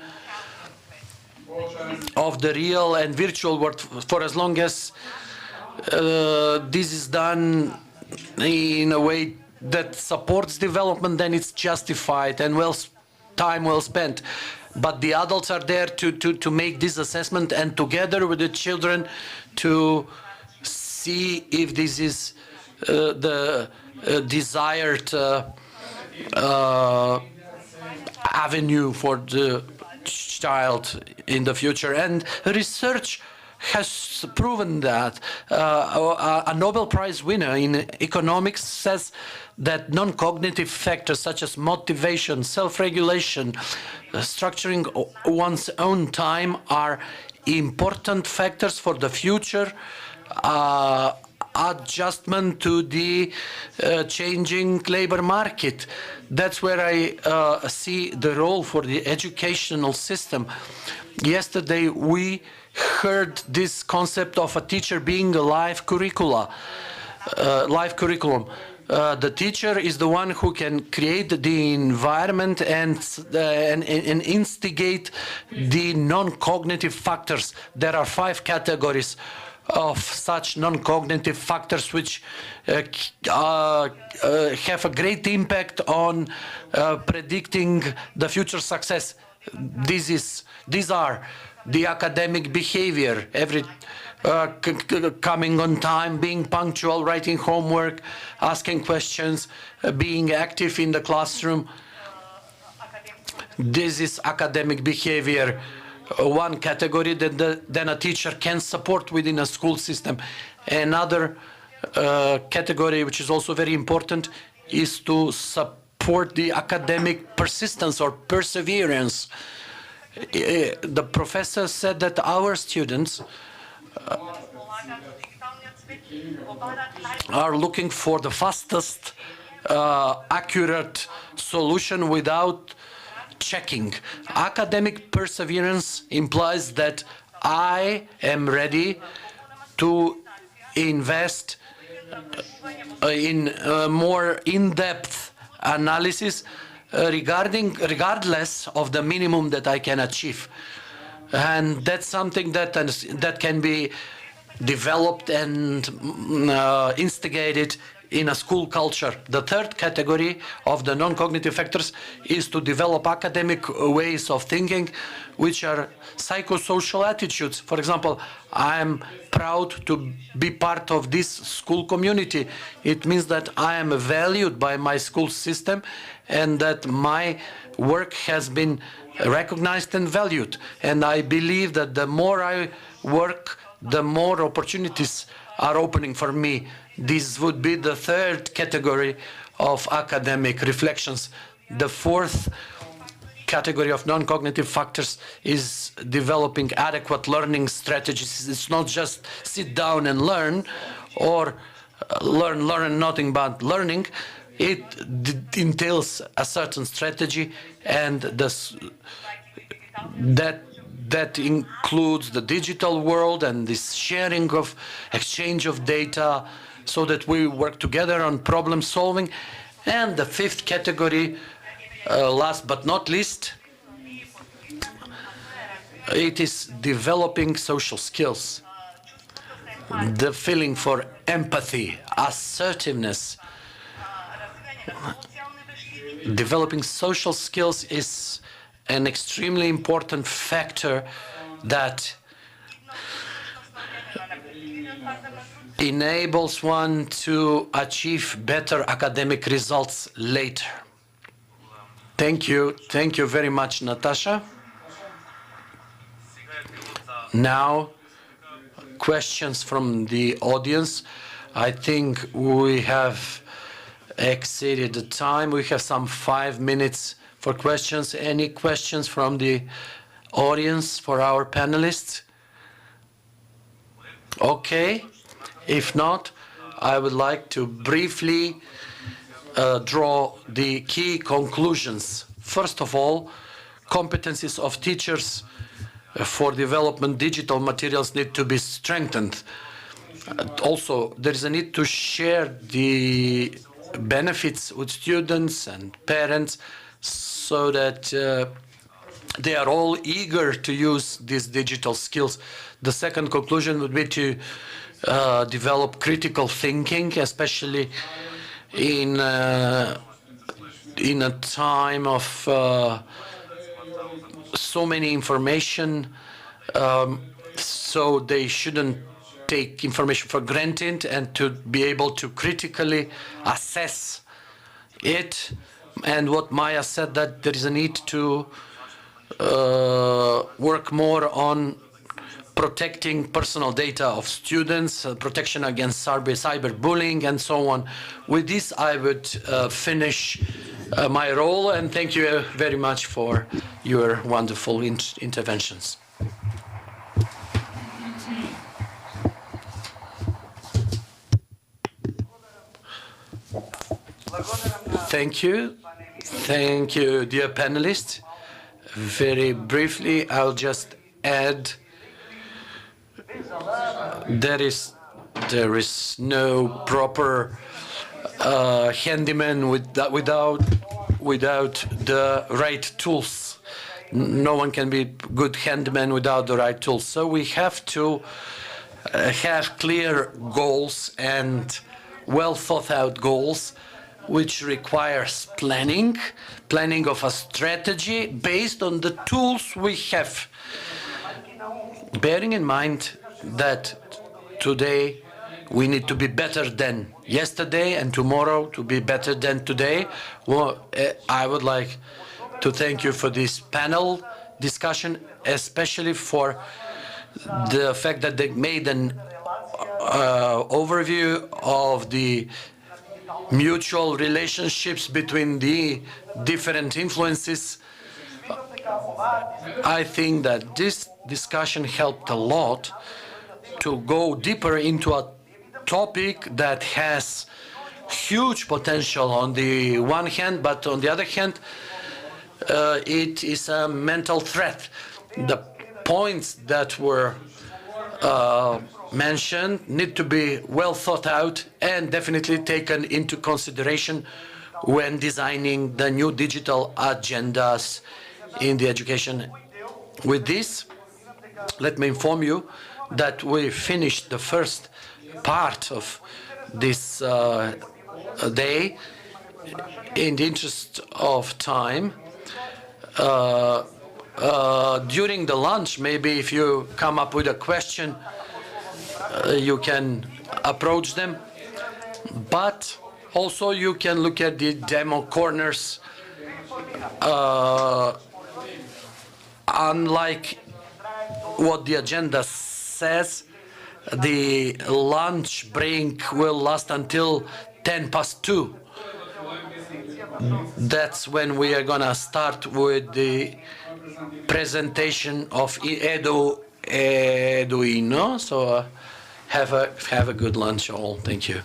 of the real and virtual world, for as long as this is done in a way that supports development, then it's justified and time well spent. But the adults are there to make this assessment, and together with the children to see if this is the desired avenue for the child in the future. And research has proven that. A Nobel Prize winner in economics says that non-cognitive factors such as motivation, self-regulation, structuring one's own time are important factors for the future adjustment to the changing labor market. That's where I see the role for the educational system. Yesterday we heard this concept of a teacher being a live curriculum. The teacher is the one who can create the environment and instigate the non-cognitive factors. There are 5 categories of such non-cognitive factors which have a great impact on predicting the future success. These are the academic behavior, coming on time, being punctual, writing homework, asking questions, being active in the classroom. This is academic behavior, one category that then a teacher can support within a school system. Another category, which is also very important, is to support the academic persistence or perseverance. The professor said that our students are looking for the fastest, accurate solution without checking. Academic perseverance implies that I am ready to invest in more in-depth analysis regardless of the minimum that I can achieve. And that's something that can be developed and instigated in a school culture. The third category of the non-cognitive factors is to develop academic ways of thinking, which are psychosocial attitudes. For example, I'm proud to be part of this school community. It means that I am valued by my school system and that my work has been recognized and valued. And I believe that the more I work, the more opportunities are opening for me. This would be the third category of academic reflections. The fourth category of non-cognitive factors is developing adequate learning strategies. It's not just sit down and learn or learn nothing but learning. It entails a certain strategy, and that includes the digital world and this sharing of exchange of data so that we work together on problem solving. And the fifth category, last but not least, it is developing social skills. The feeling for empathy, assertiveness. Developing social skills is an extremely important factor that enables one to achieve better academic results later. Thank you. Thank you very much, Natasha. Now, questions from the audience. I think we have exceeded the time. We have some 5 minutes for questions. Any questions from the audience for our panelists? Okay. If not, I would like to briefly draw the key conclusions. First of all, competencies of teachers for development digital materials need to be strengthened. Also, there is a need to share the benefits with students and parents so that they are all eager to use these digital skills. The second conclusion would be to develop critical thinking, especially in a time of so many information, so they shouldn't take information for granted and to be able to critically assess it. And what Maya said, that there is a need to work more on protecting personal data of students, protection against cyberbullying, and so on. With this, I would finish my role, and thank you very much for your wonderful interventions. Thank you. Thank you, dear panelists. Very briefly, I'll just add there is no proper handyman without the right tools. No one can be a good handyman without the right tools. So we have to have clear goals and well thought out goals, which requires planning of a strategy based on the tools we have. Bearing in mind that today we need to be better than yesterday and tomorrow to be better than today, well, I would like to thank you for this panel discussion, especially for the fact that they made an overview of the mutual relationships between the different influences. I think that this discussion helped a lot to go deeper into a topic that has huge potential on the one hand, but on the other hand, it is a mental threat. The points that were mentioned need to be well thought out and definitely taken into consideration when designing the new digital agendas in the education. With this, let me inform you that we finished the first part of this day. In the interest of time, during the lunch, maybe if you come up with a question, you can approach them, but also you can look at the demo corners. Unlike what the agenda says, the lunch break will last until 2:10. That's when we are gonna start with the presentation of Eduino. So have a good lunch all. Thank you.